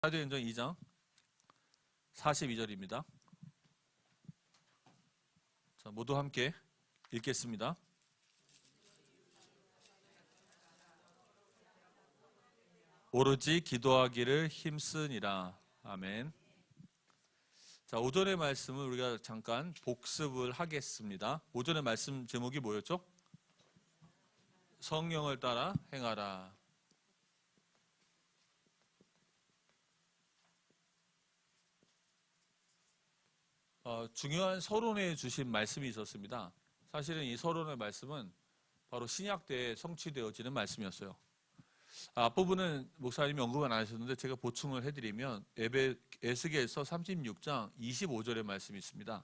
사도행전 2장 42절입니다. 자, 모두 함께 읽겠습니다. 오로지 기도하기를 힘쓰니라. 아멘. 자, 오전의 말씀을 우리가 잠깐 복습을 하겠습니다. 오전의 말씀 제목이 뭐였죠? 성령을 따라 행하라. 중요한 서론에 주신 말씀이 있었습니다. 사실은 이 서론의 말씀은 바로 신약 때에 성취되어지는 말씀이었어요. 앞부분은 목사님이 언급은 안 하셨는데 제가 보충을 해드리면 에스겔서 36장 25절의 말씀이 있습니다.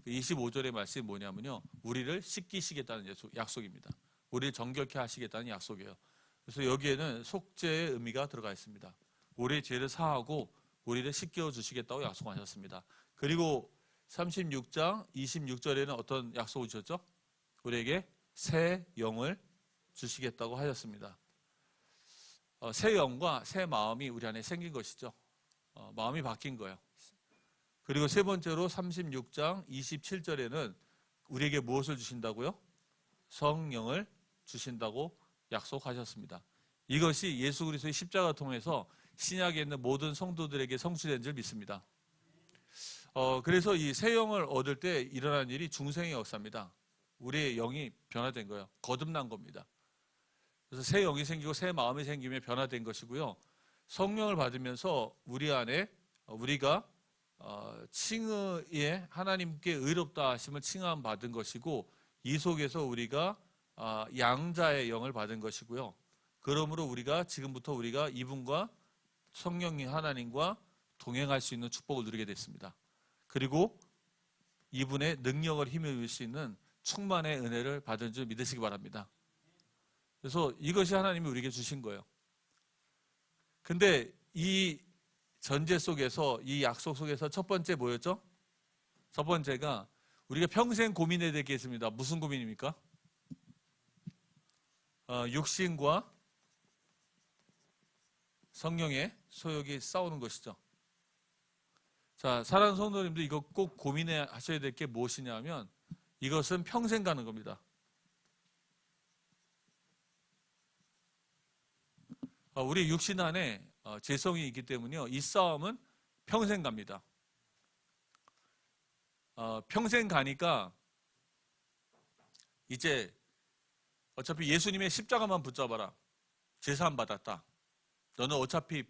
25절의 말씀이 뭐냐면요, 우리를 씻기시겠다는 약속입니다. 우리를 정결케 하시겠다는 약속이에요. 그래서 여기에는 속죄의 의미가 들어가 있습니다. 우리의 죄를 사하고 우리를 씻겨 주시겠다고 약속하셨습니다. 그리고 36장 26절에는 어떤 약속을 주셨죠? 우리에게 새 영을 주시겠다고 하셨습니다. 새 영과 새 마음이 우리 안에 생긴 것이죠. 마음이 바뀐 거예요. 그리고 세 번째로 36장 27절에는 우리에게 무엇을 주신다고요? 성령을 주신다고 약속하셨습니다. 이것이 예수 그리스도의 십자가 통해서 신약에 있는 모든 성도들에게 성취된 줄 믿습니다. 그래서 이 새 영을 얻을 때 일어난 일이 중생의 역사입니다. 우리의 영이 변화된 거예요. 거듭난 겁니다. 그래서 새 영이 생기고 새 마음이 생기며 변화된 것이고요. 성령을 받으면서 우리 안에 우리가 칭의에 하나님께 의롭다 하심을 칭함 받은 것이고, 이 속에서 우리가 양자의 영을 받은 것이고요. 그러므로 우리가 지금부터 우리가 이분과 성령님 하나님과 동행할 수 있는 축복을 누리게 됐습니다. 그리고 이분의 능력을 힘입을 수 있는 충만의 은혜를 받은 줄 믿으시기 바랍니다. 그래서 이것이 하나님이 우리에게 주신 거예요. 근데 이 전제 속에서, 이 약속 속에서 첫 번째 뭐였죠? 첫 번째가 우리가 평생 고민해야 될 게 있습니다. 무슨 고민입니까? 육신과 성령의 소욕이 싸우는 것이죠. 자, 사랑하는 성도님들, 이거 꼭 고민하셔야 될 게 무엇이냐 하면 이것은 평생 가는 겁니다. 우리 육신 안에 죄성이 있기 때문에요, 이 싸움은 평생 갑니다. 평생 가니까 이제 어차피 예수님의 십자가만 붙잡아라. 제사함 받았다. 너는 어차피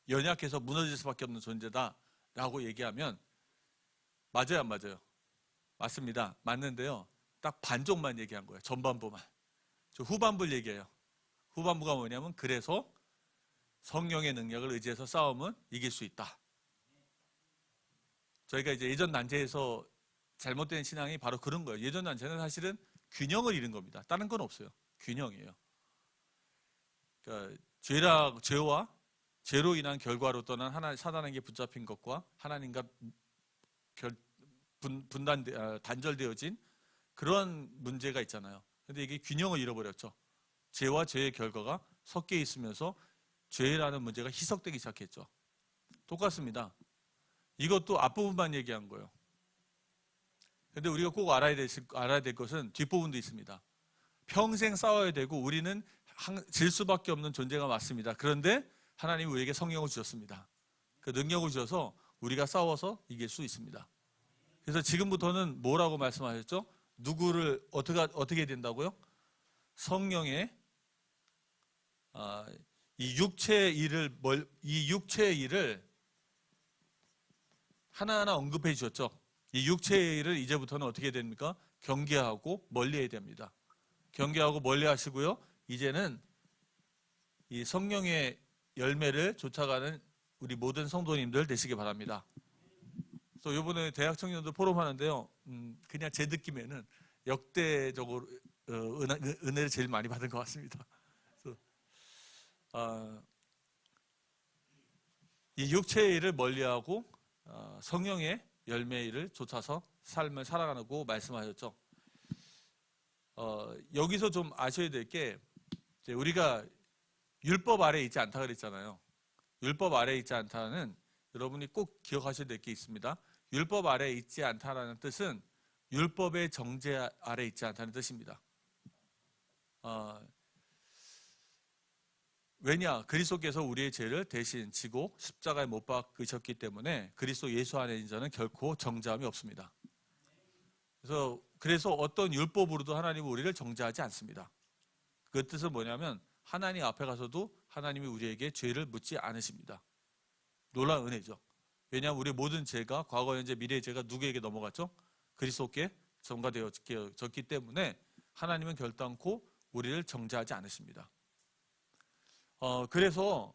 연약해서 무너질 수밖에 없는 존재다 라고 얘기하면 맞아요, 안 맞아요? 맞습니다. 맞는데요, 딱 반쪽만 얘기한 거예요. 전반부만. 저 후반부를 얘기해요. 후반부가 뭐냐면, 그래서 성령의 능력을 의지해서 싸움은 이길 수 있다. 저희가 이제 예전 난제에서 잘못된 신앙이 바로 그런 거예요. 예전 난제는 사실은 균형을 잃은 겁니다. 다른 건 없어요. 균형이에요. 그러니까 죄와 죄로 인한 결과로 떠난 사단에게 붙잡힌 것과 하나님과 단절되어진 그런 문제가 있잖아요. 근데 이게 균형을 잃어버렸죠. 죄와 죄의 결과가 섞여 있으면서 죄라는 문제가 희석되기 시작했죠. 똑같습니다. 이것도 앞부분만 얘기한 거예요. 근데 우리가 꼭 알아야 될 것은 뒷부분도 있습니다. 평생 싸워야 되고 우리는 질 수밖에 없는 존재가 맞습니다. 그런데 하나님이 우리에게 성령을 주셨습니다. 그 능력을 주셔서 우리가 싸워서 이길 수 있습니다. 그래서 지금부터는 뭐라고 말씀하셨죠? 누구를 어떻게 해야 된다고요? 성령의 이 육체의 일을 하나하나 언급해 주셨죠. 이 육체의 일을 이제부터는 어떻게 해야 됩니까? 경계하고 멀리해야 됩니다. 경계하고 멀리 하시고요, 이제는 이 성령의 열매를 쫓아가는 우리 모든 성도님들 되시기 바랍니다. 또 이번에 대학 청년들 포럼 하는데요, 그냥 제 느낌에는 역대적으로 은혜를 제일 많이 받은 것 같습니다. 그래서 이 육체의 일을 멀리하고 성령의 열매의 일을 쫓아서 삶을 살아가라고 말씀하셨죠. 여기서 좀 아셔야 될 게, 우리가 율법 아래에 있지 않다 그랬잖아요. 율법 아래에 있지 않다는 여러분이 꼭 기억하셔야 될 게 있습니다. 율법 아래에 있지 않다라는 뜻은 율법의 정죄 아래에 있지 않다는 뜻입니다. 왜냐? 그리스도께서 우리의 죄를 대신 지고 십자가에 못 박으셨기 때문에 그리스도 예수 안에 있는 자는 결코 정죄함이 없습니다. 그래서 어떤 율법으로도 하나님은 우리를 정죄하지 않습니다. 그 뜻은 뭐냐면 하나님 앞에 가서도 하나님이 우리에게 죄를 묻지 않으십니다. 놀라운 은혜죠. 왜냐하면 우리 모든 죄가 과거, 현재, 미래의 죄가 누구에게 넘어갔죠? 그리스도께 전가되어졌기 때문에 하나님은 결단코 우리를 정죄하지 않으십니다. 그래서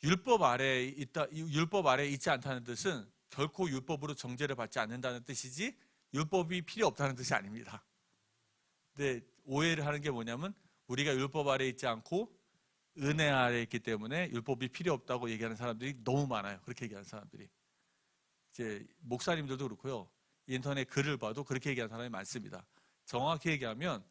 율법 아래에 있지 않다는 뜻은 결코 율법으로 정죄를 받지 않는다는 뜻이지 율법이 필요 없다는 뜻이 아닙니다. 근데 오해를 하는 게 뭐냐면 우리가 율법 아래에 있지 않고 은혜 아래에 있기 때문에 율법이 필요 없다고 얘기하는 사람들이 너무 많아요. 그렇게 얘기하는 사람들이. 이제 목사님들도 그렇고요. 인터넷 글을 봐도 그렇게 얘기하는 사람이 많습니다. 정확히 얘기하면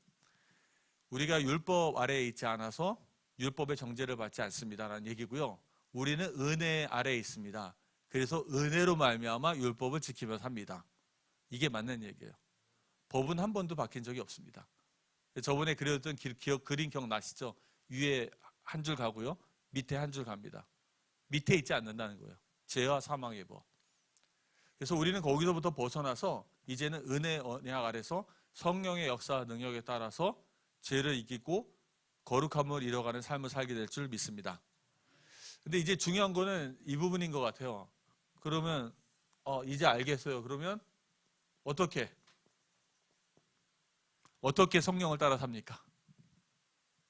우리가 율법 아래에 있지 않아서 율법의 정죄를 받지 않습니다라는 얘기고요. 우리는 은혜 아래에 있습니다. 그래서 은혜로 말미암아 율법을 지키며 삽니다. 이게 맞는 얘기예요. 법은 한 번도 바뀐 적이 없습니다. 저번에 그렸던 그림 기억나시죠? 위에 한 줄 가고요. 밑에 한 줄 갑니다. 밑에 있지 않는다는 거예요. 죄와 사망의 법. 그래서 우리는 거기서부터 벗어나서 이제는 은혜 언약 아래서 성령의 역사 능력에 따라서 죄를 이기고 거룩함을 이뤄가는 삶을 살게 될 줄 믿습니다. 근데 이제 중요한 거는 이 부분인 것 같아요. 그러면 이제 알겠어요. 그러면 어떻게 성령을 따라 삽니까?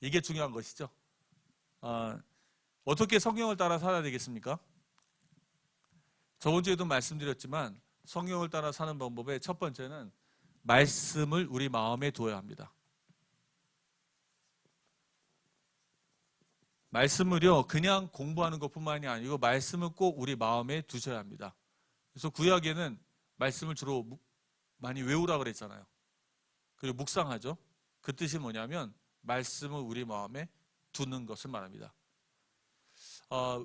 이게 중요한 것이죠. 어떻게 성령을 따라 살아야 되겠습니까? 저번 주에도 말씀드렸지만 성령을 따라 사는 방법의 첫 번째는 말씀을 우리 마음에 두어야 합니다. 말씀을요 그냥 공부하는 것뿐만이 아니고 말씀을 꼭 우리 마음에 두셔야 합니다. 그래서 구약에는 말씀을 주로 많이 외우라 그랬잖아요. 그리고 묵상하죠. 그 뜻이 뭐냐면 말씀을 우리 마음에 두는 것을 말합니다.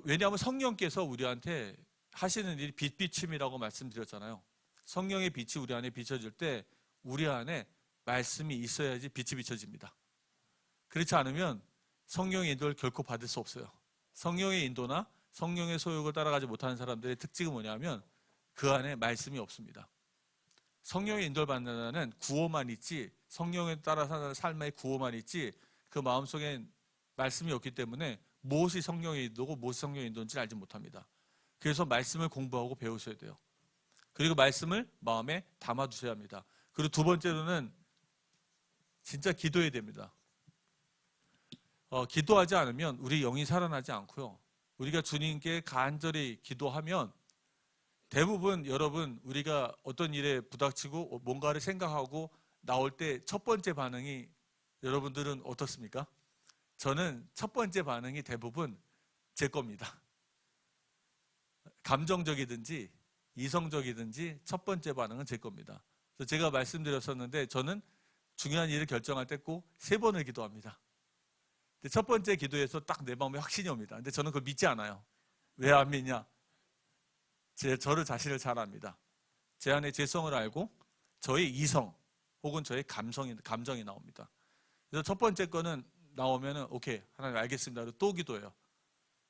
왜냐하면 성령께서 우리한테 하시는 일이 빛비침이라고 말씀드렸잖아요. 성령의 빛이 우리 안에 비춰질 때 우리 안에 말씀이 있어야지 빛이 비춰집니다. 그렇지 않으면 성령의 인도를 결코 받을 수 없어요. 성령의 인도나 성령의 소욕을 따라가지 못하는 사람들의 특징은 뭐냐면 그 안에 말씀이 없습니다. 성령의 인도를 받는 자는 구호만 있지 성령에 따라 사는 삶의 구호만 있지 그 마음속엔 말씀이 없기 때문에 무엇이 성령의 인도고 무엇이 성령의 인도인지 알지 못합니다. 그래서 말씀을 공부하고 배우셔야 돼요. 그리고 말씀을 마음에 담아두셔야 합니다. 그리고 두 번째로는 진짜 기도해야 됩니다. 기도하지 않으면 우리 영이 살아나지 않고요. 우리가 주님께 간절히 기도하면 대부분 여러분 우리가 어떤 일에 부닥치고 뭔가를 생각하고 나올 때 첫 번째 반응이 여러분들은 어떻습니까? 저는 첫 번째 반응이 대부분 제 겁니다. 감정적이든지 이성적이든지 첫 번째 반응은 제 겁니다. 그래서 제가 말씀드렸었는데 저는 중요한 일을 결정할 때 꼭 3번을 기도합니다. 근데 첫 번째 기도에서 딱 내 마음에 확신이 옵니다. 근데 저는 그걸 믿지 않아요. 왜 안 믿냐? 저를 자신을 잘 압니다. 제 안에 죄성을 알고 저의 이성 혹은 저의 감정이 나옵니다. 그래서 첫 번째 거는 나오면은 오케이 하나님 알겠습니다. 또 기도해요.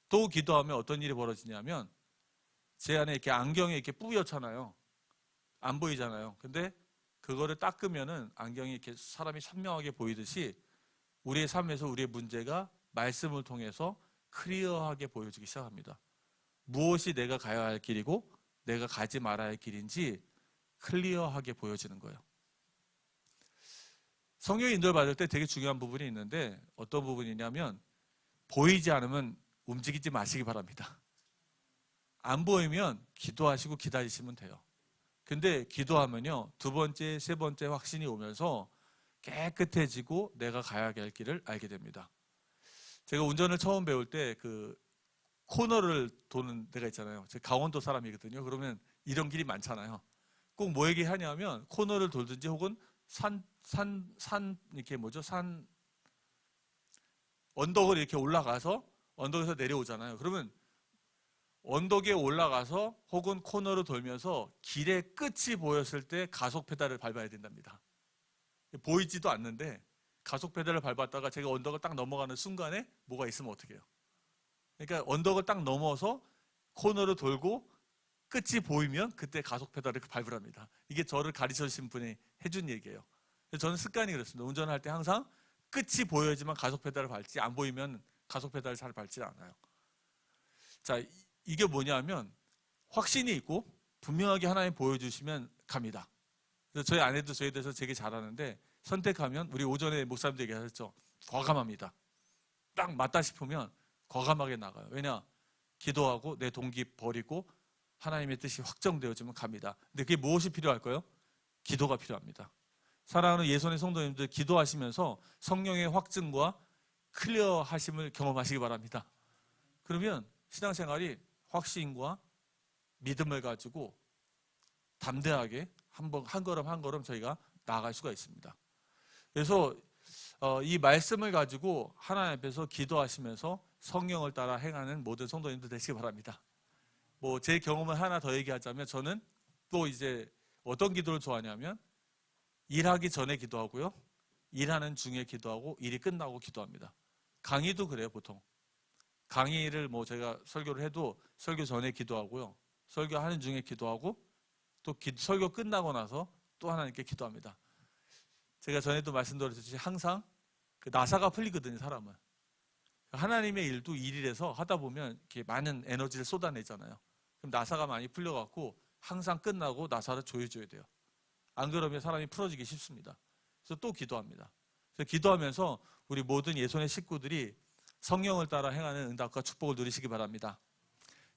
또 기도하면 어떤 일이 벌어지냐면 제 안에 이렇게 안경에 이렇게 뿌옇잖아요. 안 보이잖아요. 근데 그거를 닦으면은 안경이 이렇게 사람이 선명하게 보이듯이 우리의 삶에서 우리의 문제가 말씀을 통해서 클리어하게 보여지기 시작합니다. 무엇이 내가 가야 할 길이고 내가 가지 말아야 할 길인지 클리어하게 보여지는 거예요. 성령의 인도를 받을 때 되게 중요한 부분이 있는데 어떤 부분이냐면 보이지 않으면 움직이지 마시기 바랍니다. 안 보이면 기도하시고 기다리시면 돼요. 근데 기도하면요 두 번째, 세 번째 확신이 오면서 깨끗해지고 내가 가야 할 길을 알게 됩니다. 제가 운전을 처음 배울 때 그 코너를 도는 데가 있잖아요. 제가 강원도 사람이거든요. 그러면 이런 길이 많잖아요. 꼭 뭐 얘기하냐면 코너를 돌든지 혹은 산 이렇게 산 언덕을 이렇게 올라가서 언덕에서 내려오잖아요. 그러면 언덕에 올라가서 혹은 코너로 돌면서 길의 끝이 보였을 때 가속 페달을 밟아야 된답니다. 보이지도 않는데 가속 페달을 밟았다가 제가 언덕을 딱 넘어가는 순간에 뭐가 있으면 어떻게 해요? 그러니까 언덕을 딱 넘어서 코너로 돌고 끝이 보이면 그때 가속 페달을 밟으랍니다. 이게 저를 가르쳐 주신 분이 해준 얘기예요. 저는 습관이 그렇습니다. 운전할 때 항상 끝이 보여야지만 가속 페달을 밟지, 안 보이면 가속 페달을 잘 밟지 않아요. 자, 이게 뭐냐면 확신이 있고 분명하게 하나님 보여주시면 갑니다. 그래서 저희 아내도 저에 대해서 되게 잘하는데 선택하면, 우리 오전에 목사님도 얘기하셨죠. 과감합니다. 딱 맞다 싶으면 과감하게 나가요. 왜냐? 기도하고 내 동기 버리고 하나님의 뜻이 확정되어지면 갑니다. 근데 그게 무엇이 필요할까요? 기도가 필요합니다. 사랑하는 예손의 성도님들, 기도하시면서 성령의 확증과 클리어 하심을 경험하시기 바랍니다. 그러면 신앙생활이 확신과 믿음을 가지고 담대하게 한 걸음 한 걸음 저희가 나아갈 수가 있습니다. 그래서 이 말씀을 가지고 하나님 앞에서 기도하시면서 성령을 따라 행하는 모든 성도님들 되시기 바랍니다. 뭐 제 경험을 하나 더 얘기하자면, 저는 또 이제 어떤 기도를 좋아하냐면 일하기 전에 기도하고요, 일하는 중에 기도하고, 일이 끝나고 기도합니다. 강의도 그래요. 보통 강의를 뭐 제가 설교를 해도 설교 전에 기도하고요, 설교하는 중에 기도하고, 또 설교 끝나고 나서 또 하나님께 기도합니다. 제가 전에도 말씀드렸듯이 항상 그 나사가 풀리거든요, 사람은. 하나님의 일도 일이라서 하다 보면 이렇게 많은 에너지를 쏟아내잖아요. 그럼 나사가 많이 풀려갖고 항상 끝나고 나사를 조여줘야 돼요. 안 그러면 사람이 풀어지기 쉽습니다. 그래서 또 기도합니다. 그래서 기도하면서 우리 모든 예손의 식구들이 성령을 따라 행하는 응답과 축복을 누리시기 바랍니다.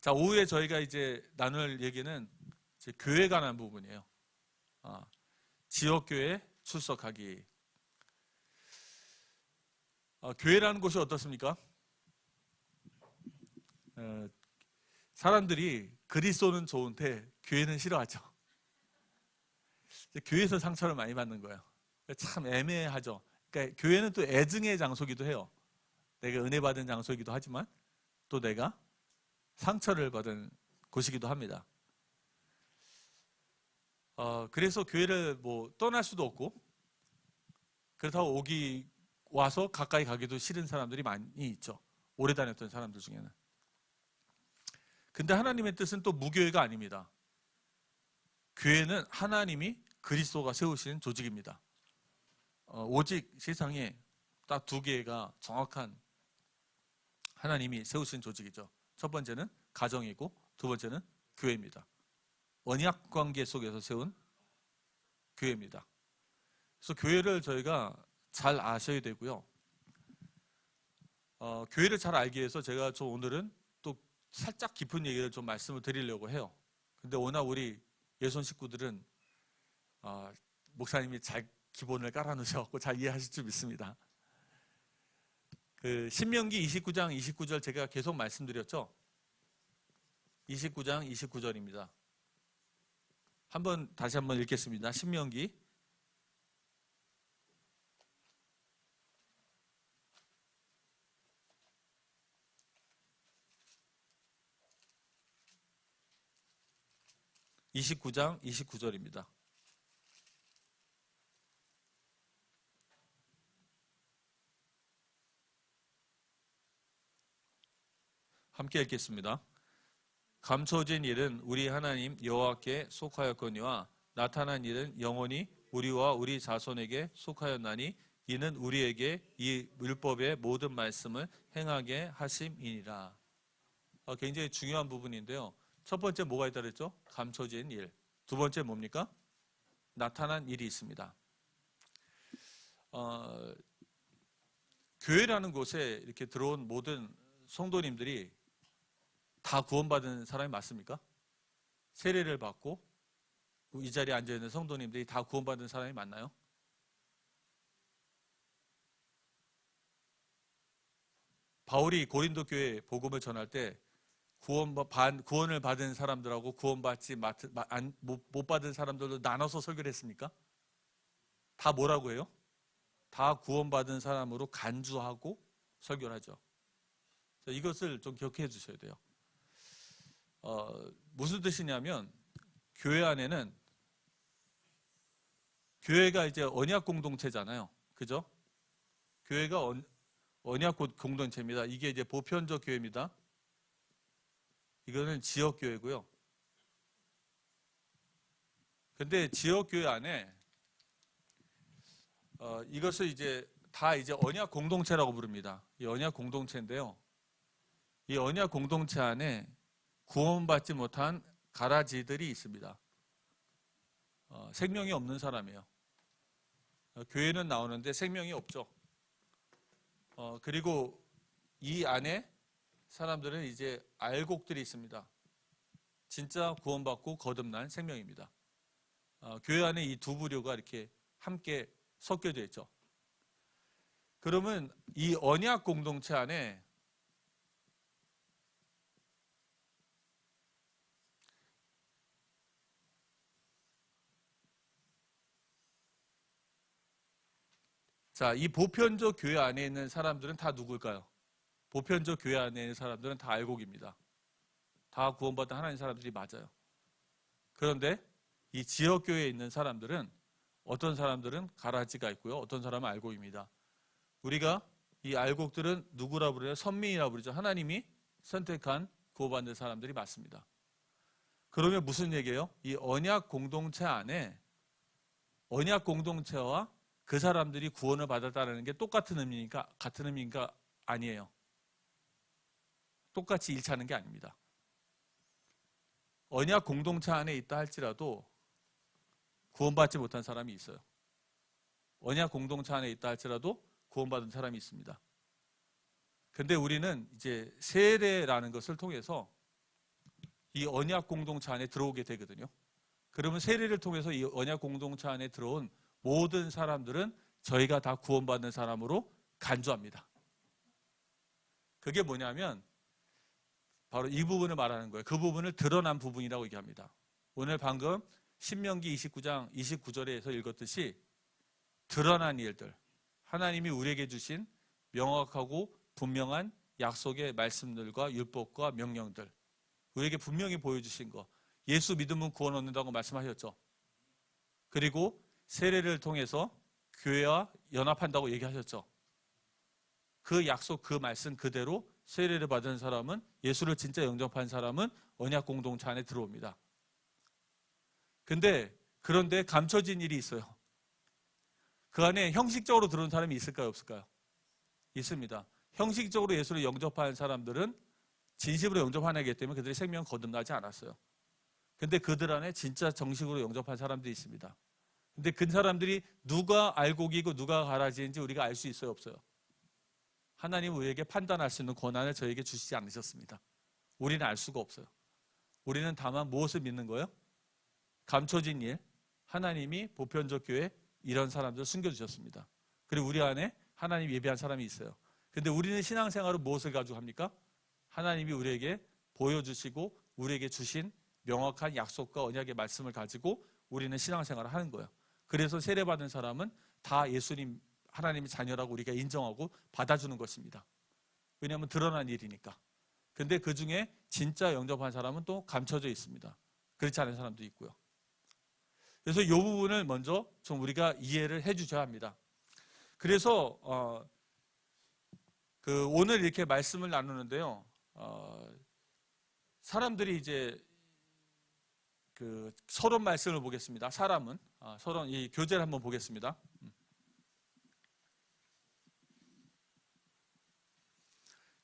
자, 오후에 저희가 이제 나눌 얘기는 이제 교회에 관한 부분이에요. 지역교회 출석하기. 교회라는 곳이 어떻습니까? 사람들이 그리스도는 좋은데 교회는 싫어하죠. 교회에서 상처를 많이 받는 거예요. 참 애매하죠. 그러니까 교회는 또 애증의 장소기도 해요. 내가 은혜 받은 장소이기도 하지만 또 내가 상처를 받은 곳이기도 합니다. 그래서 교회를 뭐 떠날 수도 없고, 그렇다고 와서 가까이 가기도 싫은 사람들이 많이 있죠. 오래 다녔던 사람들 중에는. 근데 하나님의 뜻은 또 무교회가 아닙니다. 교회는 하나님이 그리스도가 세우신 조직입니다. 오직 세상에 딱 두 개가 정확한 하나님이 세우신 조직이죠. 첫 번째는 가정이고, 두 번째는 교회입니다. 언약 관계 속에서 세운 교회입니다. 그래서 교회를 저희가 잘 아셔야 되고요. 교회를 잘 알기 위해서 제가 좀 오늘은 또 살짝 깊은 얘기를 좀 말씀을 드리려고 해요. 근데 워낙 우리 예손 식구들은 목사님이 잘 기본을 깔아놓으셔서 잘 이해하실 줄 믿습니다. 그 신명기 29장 29절 제가 계속 말씀드렸죠. 29장 29절입니다. 다시 한번 읽겠습니다. 신명기 29장 29절입니다. 함께 읽겠습니다. 감춰진 일은 우리 하나님 여호와께 속하였거니와 나타난 일은 영원히 우리와 우리 자손에게 속하였나니 이는 우리에게 이 율법의 모든 말씀을 행하게 하심이니라. 굉장히 중요한 부분인데요. 첫 번째 뭐가 있다 그랬죠? 감춰진 일. 두 번째 뭡니까? 나타난 일이 있습니다. 교회라는 곳에 이렇게 들어온 모든 성도님들이 다 구원받은 사람이 맞습니까? 세례를 받고 이 자리에 앉아있는 성도님들이 다 구원받은 사람이 맞나요? 바울이 고린도 교회에 복음을 전할 때 구원을 받은 사람들하고 구원받지 못 받은 사람들도 나눠서 설교를 했습니까? 다 뭐라고 해요? 다 구원받은 사람으로 간주하고 설교를 하죠. 자, 이것을 좀 기억해 주셔야 돼요. 무슨 뜻이냐면 교회 안에는 교회가 이제 언약 공동체잖아요. 그죠? 교회가 언약 공동체입니다. 이게 이제 보편적 교회입니다. 이거는 지역 교회고요. 근데 지역 교회 안에 이것을 이제 다 이제 언약 공동체라고 부릅니다. 이 언약 공동체인데요. 이 언약 공동체 안에 구원받지 못한 가라지들이 있습니다. 생명이 없는 사람이에요. 교회는 나오는데 생명이 없죠. 그리고 이 안에 사람들은 이제 알곡들이 있습니다. 진짜 구원받고 거듭난 생명입니다. 교회 안에 이 두 부류가 이렇게 함께 섞여져 있죠. 그러면 이 언약 공동체 안에 자, 이 보편적 교회 안에 있는 사람들은 다 누굴까요? 보편적 교회 안에 있는 사람들은 다 알곡입니다. 다 구원받은 하나님 사람들이 맞아요. 그런데 이 지역교회에 있는 사람들은 어떤 사람들은 가라지가 있고요. 어떤 사람은 알곡입니다. 우리가 이 알곡들은 누구라 부르냐? 선민이라 부르죠. 하나님이 선택한 구원받는 사람들이 맞습니다. 그러면 무슨 얘기예요? 이 언약 공동체 안에 언약 공동체와 그 사람들이 구원을 받았다는 게 똑같은 의미니까 같은 의미인가? 아니에요. 똑같이 일치하는 게 아닙니다. 언약 공동체 안에 있다 할지라도 구원받지 못한 사람이 있어요. 언약 공동체 안에 있다 할지라도 구원받은 사람이 있습니다. 근데 우리는 이제 세례라는 것을 통해서 이 언약 공동체 안에 들어오게 되거든요. 그러면 세례를 통해서 이 언약 공동체 안에 들어온 모든 사람들은 저희가 다 구원받는 사람으로 간주합니다. 그게 뭐냐면 바로 이 부분을 말하는 거예요. 그 부분을 드러난 부분이라고 얘기합니다. 오늘 방금 신명기 29장 29절에서 읽었듯이 드러난 일들, 하나님이 우리에게 주신 명확하고 분명한 약속의 말씀들과 율법과 명령들, 우리에게 분명히 보여주신 거, 예수 믿으면 구원 얻는다고 말씀하셨죠. 그리고 세례를 통해서 교회와 연합한다고 얘기하셨죠. 그 약속, 그 말씀 그대로 세례를 받은 사람은, 예수를 진짜 영접한 사람은 언약 공동체 안에 들어옵니다. 그런데 감춰진 일이 있어요. 그 안에 형식적으로 들어온 사람이 있을까요, 없을까요? 있습니다. 형식적으로 예수를 영접한 사람들은 진심으로 영접하기 때문에 그들의 생명은 거듭나지 않았어요. 근데 그들 안에 진짜 정식으로 영접한 사람들이 있습니다. 근데 그 사람들이 누가 알곡이고 누가 가라지인지 우리가 알 수 있어요, 없어요? 하나님은 우리에게 판단할 수 있는 권한을 저에게 주시지 않으셨습니다. 우리는 알 수가 없어요. 우리는 다만 무엇을 믿는 거예요? 감춰진 일, 하나님이 보편적 교회 이런 사람들을 숨겨주셨습니다. 그리고 우리 안에 하나님 예배한 사람이 있어요. 근데 우리는 신앙생활을 무엇을 가지고 합니까? 하나님이 우리에게 보여주시고 우리에게 주신 명확한 약속과 언약의 말씀을 가지고 우리는 신앙생활을 하는 거예요. 그래서 세례받은 사람은 다 예수님 하나님의 자녀라고 우리가 인정하고 받아주는 것입니다. 왜냐하면 드러난 일이니까. 근데 그 중에 진짜 영접한 사람은 또 감춰져 있습니다. 그렇지 않은 사람도 있고요. 그래서 이 부분을 먼저 좀 우리가 이해를 해주셔야 합니다. 그래서 오늘 이렇게 말씀을 나누는데요. 사람들이 이제 서론 말씀을 보겠습니다. 사람은 서론 이 교재를 한번 보겠습니다.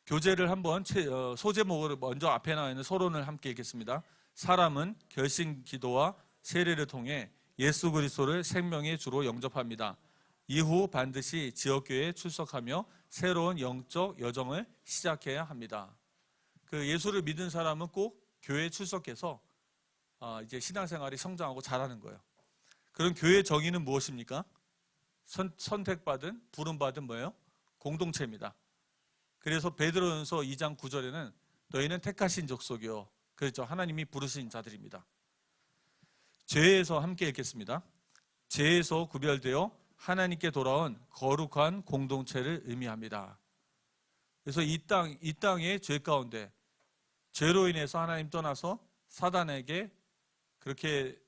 교재를 한번 소제목을 먼저 앞에 나와 있는 서론을 함께 읽겠습니다. 사람은 결심 기도와 세례를 통해 예수 그리스도를 생명의 주로 영접합니다. 이후 반드시 지역교회에 출석하며 새로운 영적 여정을 시작해야 합니다. 예수를 믿은 사람은 꼭 교회에 출석해서 이제 신앙생활이 성장하고 자라는 거예요. 그런 교회의 정의는 무엇입니까? 선택받은, 부름받은 뭐예요? 공동체입니다. 그래서 베드로전서 2장 9절에는 너희는 택하신 족속이요. 그렇죠. 하나님이 부르신 자들입니다. 죄에서 함께 읽겠습니다. 죄에서 구별되어 하나님께 돌아온 거룩한 공동체를 의미합니다. 그래서 이 땅의 죄 가운데 죄로 인해서 하나님 떠나서 사단에게 그렇게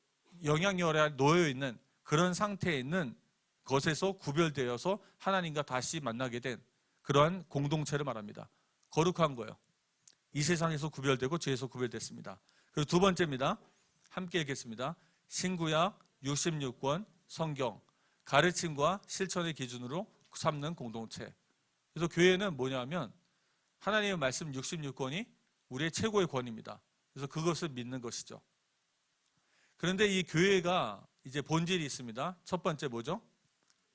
영향력에 놓여 있는 그런 상태에 있는 것에서 구별되어서 하나님과 다시 만나게 된 그러한 공동체를 말합니다. 거룩한 거예요. 이 세상에서 구별되고 죄에서 구별됐습니다. 그리고 두 번째입니다. 함께 읽겠습니다. 신구약 66권 성경 가르침과 실천의 기준으로 삼는 공동체. 그래서 교회는 뭐냐면 하나님의 말씀 66권이 우리의 최고의 권위입니다. 그래서 그것을 믿는 것이죠. 그런데 이 교회가 이제 본질이 있습니다. 첫 번째 뭐죠?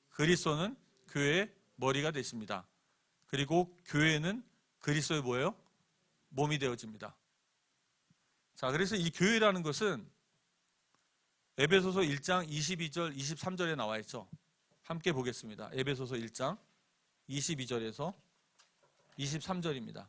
그리스도는 교회의 머리가 되십니다. 그리고 교회는 그리스도의 뭐예요? 몸이 되어집니다. 자, 그래서 이 교회라는 것은 에베소서 1장 22절, 23절에 나와 있죠. 함께 보겠습니다. 에베소서 1장 22절에서 23절입니다.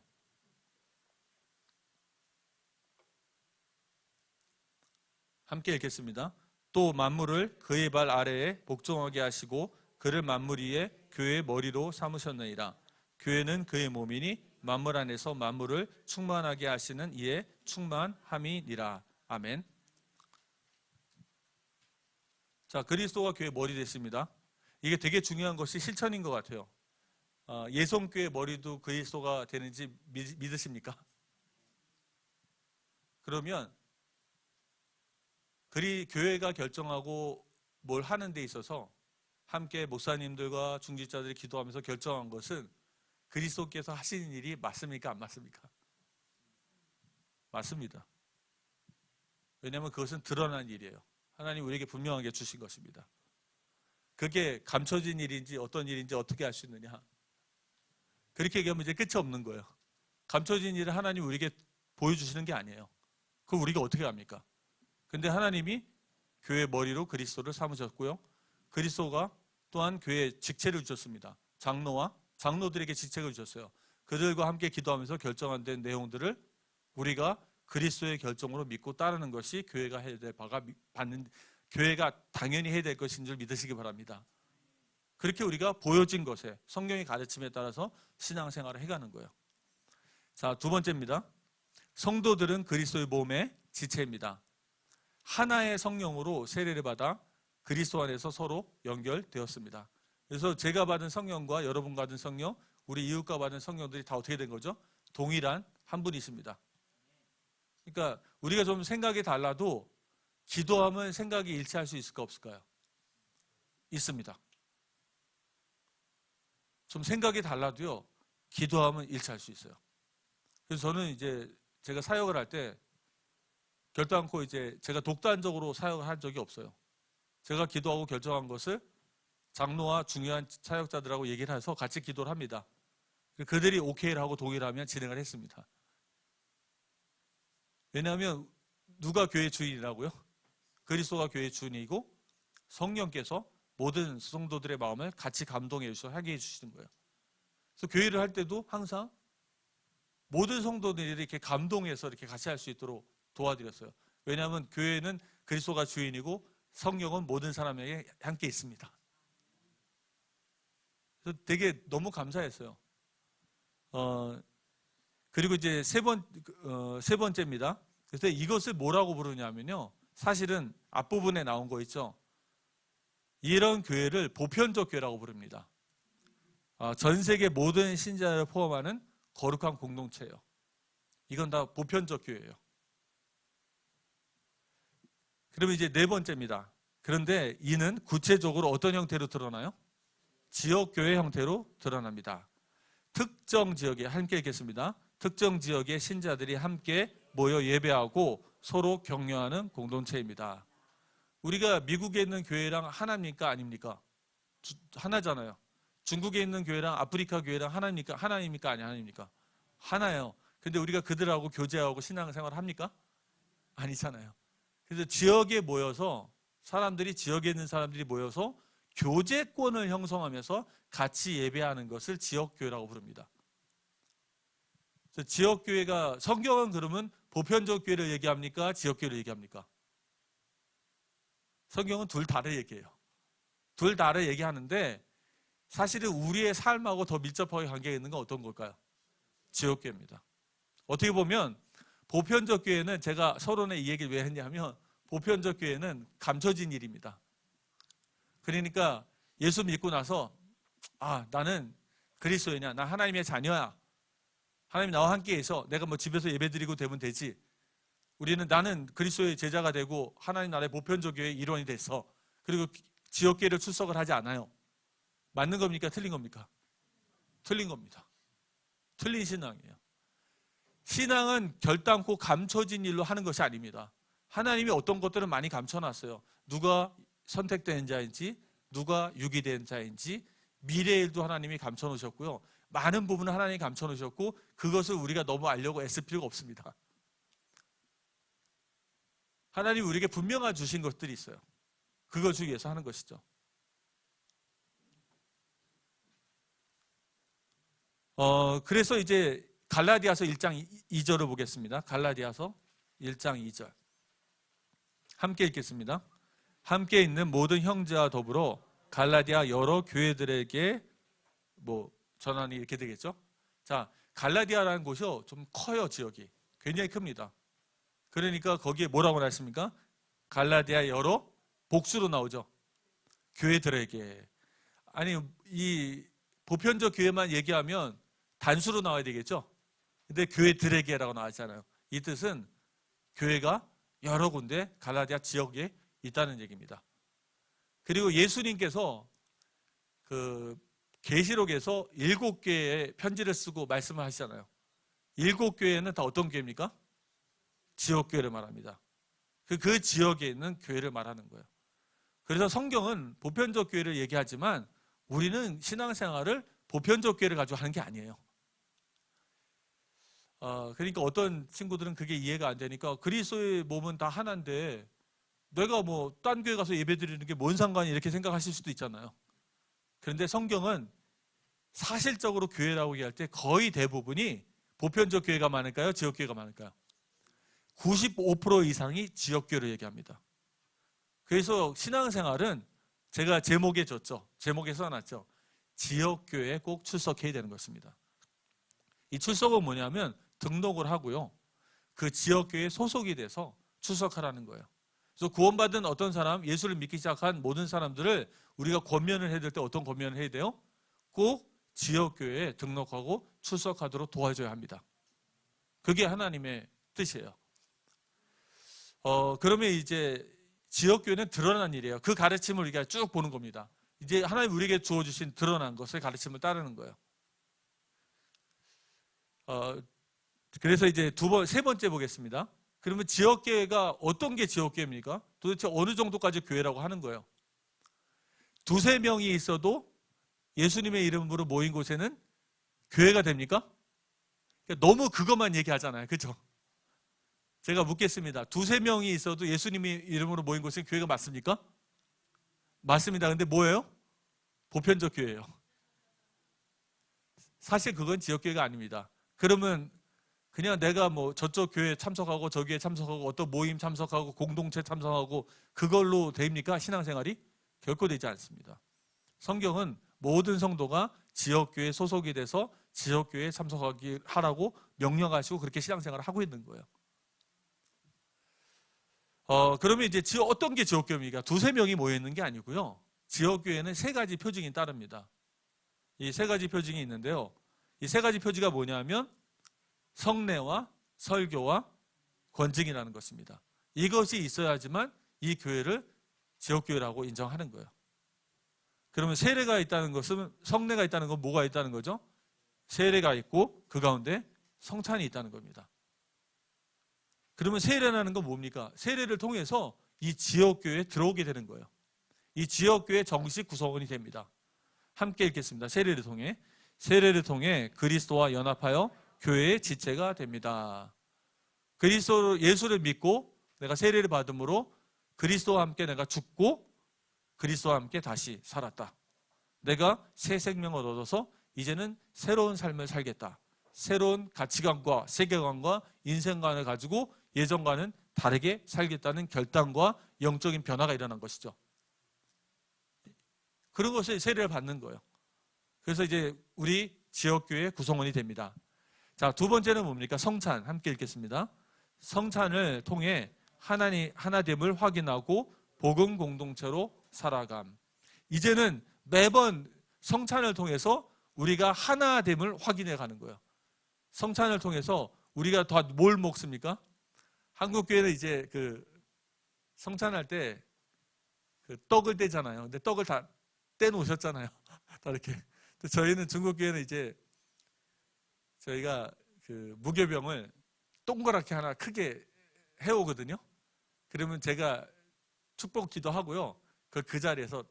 함께 읽겠습니다. 또 만물을 그의 발 아래에 복종하게 하시고 그를 만물 위에 교회의 머리로 삼으셨느니라. 교회는 그의 몸이니 만물 안에서 만물을 충만하게 하시는 이의 충만함이니라. 아멘. 자, 그리스도가 교회의 머리 됐습니다. 이게 되게 중요한 것이 실천인 것 같아요. 예성교회 머리도 그리스도가 되는지 믿으십니까? 그러면 교회가 결정하고 뭘 하는 데 있어서 함께 목사님들과 중직자들이 기도하면서 결정한 것은 그리스도께서 하시는 일이 맞습니까? 안 맞습니까? 맞습니다. 왜냐하면 그것은 드러난 일이에요. 하나님 우리에게 분명하게 주신 것입니다. 그게 감춰진 일인지 어떤 일인지 어떻게 알 수 있느냐? 그렇게 얘기하면 이제 끝이 없는 거예요. 감춰진 일을 하나님 우리에게 보여주시는 게 아니에요. 그걸 우리가 어떻게 합니까? 근데 하나님이 교회 머리로 그리스도를 삼으셨고요. 그리스도가 또한 교회에 직책을 주셨습니다. 장로들에게 직책을 주셨어요. 그들과 함께 기도하면서 결정한 된 내용들을 우리가 그리스도의 결정으로 믿고 따르는 것이 교회가 해야 될 바가 교회가 당연히 해야 될 것인 줄 믿으시기 바랍니다. 그렇게 우리가 보여진 것에 성경의 가르침에 따라서 신앙생활을 해가는 거예요. 자, 두 번째입니다. 성도들은 그리스도의 몸의 지체입니다. 하나의 성령으로 세례를 받아 그리스도 안에서 서로 연결되었습니다. 그래서 제가 받은 성령과 여러분 받은 성령, 우리 이웃과 받은 성령들이 다 어떻게 된 거죠? 동일한 한 분이십니다. 그러니까 우리가 좀 생각이 달라도 기도하면 생각이 일치할 수 있을까 없을까요? 있습니다. 좀 생각이 달라도요, 기도하면 일치할 수 있어요. 그래서 저는 이제 제가 사역을 할 때 결단코 이제 제가 독단적으로 사역을 한 적이 없어요. 제가 기도하고 결정한 것을 장로와 중요한 사역자들하고 얘기를 해서 같이 기도를 합니다. 그들이 오케이를 하고 동의를 하면 진행을 했습니다. 왜냐하면 누가 교회 주인이라고요? 그리스도가 교회 주인이고 성령께서 모든 성도들의 마음을 같이 감동해 주셔서 하게 해주시는 거예요. 그래서 교회를 할 때도 항상 모든 성도들이 이렇게 감동해서 이렇게 같이 할 수 있도록 도와드렸어요. 왜냐하면 교회는 그리스도가 주인이고 성령은 모든 사람에게 함께 있습니다. 그래서 되게 너무 감사했어요. 그리고 이제 세 번째입니다. 그래서 이것을 뭐라고 부르냐면요. 사실은 앞부분에 나온 거 있죠. 이런 교회를 보편적 교회라고 부릅니다. 전 세계 모든 신자를 포함하는 거룩한 공동체예요. 이건 다 보편적 교회예요. 그러면 이제 네 번째입니다. 그런데 이는 구체적으로 어떤 형태로 드러나요? 지역교회 형태로 드러납니다. 특정 지역에 함께 읽겠습니다. 특정 지역의 신자들이 함께 모여 예배하고 서로 격려하는 공동체입니다. 우리가 미국에 있는 교회랑 하나입니까? 아닙니까? 하나잖아요. 중국에 있는 교회랑 아프리카 교회랑 하나입니까? 하나입니까? 아니 하나입니까? 하나예요. 근데 우리가 그들하고 교제하고 신앙생활을 합니까? 아니잖아요. 그래서 지역에 모여서 지역에 있는 사람들이 모여서 교제권을 형성하면서 같이 예배하는 것을 지역교회라고 부릅니다. 그래서 지역교회가 성경은 그러면 보편적 교회를 얘기합니까? 지역교회를 얘기합니까? 성경은 둘 다를 얘기해요. 둘 다를 얘기하는데 사실은 우리의 삶하고 더 밀접하게 관계가 있는 건 어떤 걸까요? 지역교회입니다. 어떻게 보면 보편적 교회는, 제가 서론에 이 얘기를 왜 했냐면 보편적 교회는 감춰진 일입니다. 그러니까 예수 믿고 나서 나는 그리스도이냐, 나 하나님의 자녀야, 하나님 나와 함께해서 내가 뭐 집에서 예배드리고 되면 되지, 나는 그리스도의 제자가 되고 하나님 나라의 보편적 교회의 일원이 돼서, 그리고 지역교회를 출석을 하지 않아요. 맞는 겁니까? 틀린 겁니까? 틀린 겁니다. 틀린 신앙이에요. 신앙은 결단코 감춰진 일로 하는 것이 아닙니다. 하나님이 어떤 것들은 많이 감춰놨어요. 누가 선택된 자인지, 누가 유기된 자인지, 미래의 일도 하나님이 감춰놓으셨고요. 많은 부분을 하나님이 감춰놓으셨고, 그것을 우리가 너무 알려고 애쓸 필요가 없습니다. 하나님이 우리에게 분명한 주신 것들이 있어요. 그걸 주기 위해서 하는 것이죠. 그래서 이제 갈라디아서 1장 2절을 보겠습니다. 갈라디아서 1장 2절. 함께 읽겠습니다. 함께 있는 모든 형제와 더불어 갈라디아 여러 교회들에게 전하니, 이렇게 되겠죠. 자, 갈라디아라는 곳이요, 좀 커요. 지역이 굉장히 큽니다. 그러니까 거기에 뭐라고 나왔습니까? 갈라디아 여러, 복수로 나오죠. 교회들에게. 아니, 이 보편적 교회만 얘기하면 단수로 나와야 되겠죠. 근데 교회들에게라고 나왔잖아요. 이 뜻은 교회가 여러 군데 갈라디아 지역에 있다는 얘기입니다. 그리고 예수님께서 계시록에서 7개의 편지를 쓰고 말씀을 하시잖아요. 7교회는 다 어떤 교회입니까? 지역교회를 말합니다. 그 지역에 있는 교회를 말하는 거예요. 그래서 성경은 보편적 교회를 얘기하지만 우리는 신앙생활을 보편적 교회를 가지고 하는 게 아니에요. 그러니까 어떤 친구들은 그게 이해가 안 되니까, 그리스도의 몸은 다 하나인데 내가 딴 교회 가서 예배 드리는 게 뭔 상관이, 이렇게 생각하실 수도 있잖아요. 그런데 성경은 사실적으로 교회라고 얘기할 때 거의 대부분이 보편적 교회가 많을까요? 지역교회가 많을까요? 95% 이상이 지역교회를 얘기합니다. 그래서 신앙생활은 제가 제목에 줬죠. 제목에 써놨죠. 지역교회에 꼭 출석해야 되는 것입니다. 이 출석은 뭐냐면 등록을 하고요, 그 지역교회에 소속이 돼서 출석하라는 거예요. 그래서 구원받은 어떤 사람, 예수를 믿기 시작한 모든 사람들을 우리가 권면을 해야 될 때 어떤 권면을 해야 돼요? 꼭 지역교회에 등록하고 출석하도록 도와줘야 합니다. 그게 하나님의 뜻이에요. 그러면 이제 지역교회는 드러난 일이에요. 그 가르침을 우리가 쭉 보는 겁니다. 이제 하나님 우리에게 주어주신 드러난 것의 가르침을 따르는 거예요. 그래서 이제 세 번째 보겠습니다. 그러면 지역교회가 어떤 게 지역교회입니까? 도대체 어느 정도까지 교회라고 하는 거예요? 2-3명이 있어도 예수님의 이름으로 모인 곳에는 교회가 됩니까? 그러니까 너무 그것만 얘기하잖아요. 그렇죠? 제가 묻겠습니다. 2-3명이 있어도 예수님의 이름으로 모인 곳은 교회가 맞습니까? 맞습니다. 근데 뭐예요? 보편적 교회예요. 사실 그건 지역교회가 아닙니다. 그러면 그냥 내가 저쪽 교회에 참석하고 저기에 참석하고 어떤 모임 참석하고 공동체 참석하고 그걸로 됩니까? 신앙생활이? 결코 되지 않습니다. 성경은 모든 성도가 지역교회에 소속이 돼서 지역교회에 참석하라고 명령하시고 그렇게 신앙생활을 하고 있는 거예요. 그러면 이제 어떤 게 지역교회입니까? 2-3명이 모여있는 게 아니고요. 지역교회는 3가지 표징이 따릅니다. 이 3가지 표징이 있는데요. 이 3가지 표지가 뭐냐면 성례와 설교와 권증이라는 것입니다. 이것이 있어야지만 이 교회를 지역교회라고 인정하는 거예요. 그러면 세례가 있다는 것은, 성례가 있다는 건 뭐가 있다는 거죠? 세례가 있고 그 가운데 성찬이 있다는 겁니다. 그러면 세례라는 건 뭡니까? 세례를 통해서 이 지역교회에 들어오게 되는 거예요. 이 지역교회 정식 구성원이 됩니다. 함께 읽겠습니다. 세례를 통해 그리스도와 연합하여 교회의 지체가 됩니다. 예수를 믿고 내가 세례를 받음으로 그리스도와 함께 내가 죽고 그리스도와 함께 다시 살았다. 내가 새 생명을 얻어서 이제는 새로운 삶을 살겠다. 새로운 가치관과 세계관과 인생관을 가지고 예전과는 다르게 살겠다는 결단과 영적인 변화가 일어난 것이죠. 그런 것을 세례를 받는 거예요. 그래서 이제 우리 지역교회 구성원이 됩니다. 자, 두 번째는 뭡니까? 성찬. 함께 읽겠습니다. 성찬을 통해 하나됨을 확인하고 복음 공동체로 살아감. 이제는 매번 성찬을 통해서 우리가 하나됨을 확인해 가는 거예요. 성찬을 통해서 우리가 더 뭘 먹습니까? 한국 교회는 이제 그 성찬할 때 그 떡을 떼잖아요. 근데 떡을 다 떼놓으셨잖아요. 다 이렇게. 저희는 중국 교회는 이제 저희가 그 무교병을 동그랗게 하나 크게 해오거든요. 그러면 제가 축복 기도하고요. 그 자리에서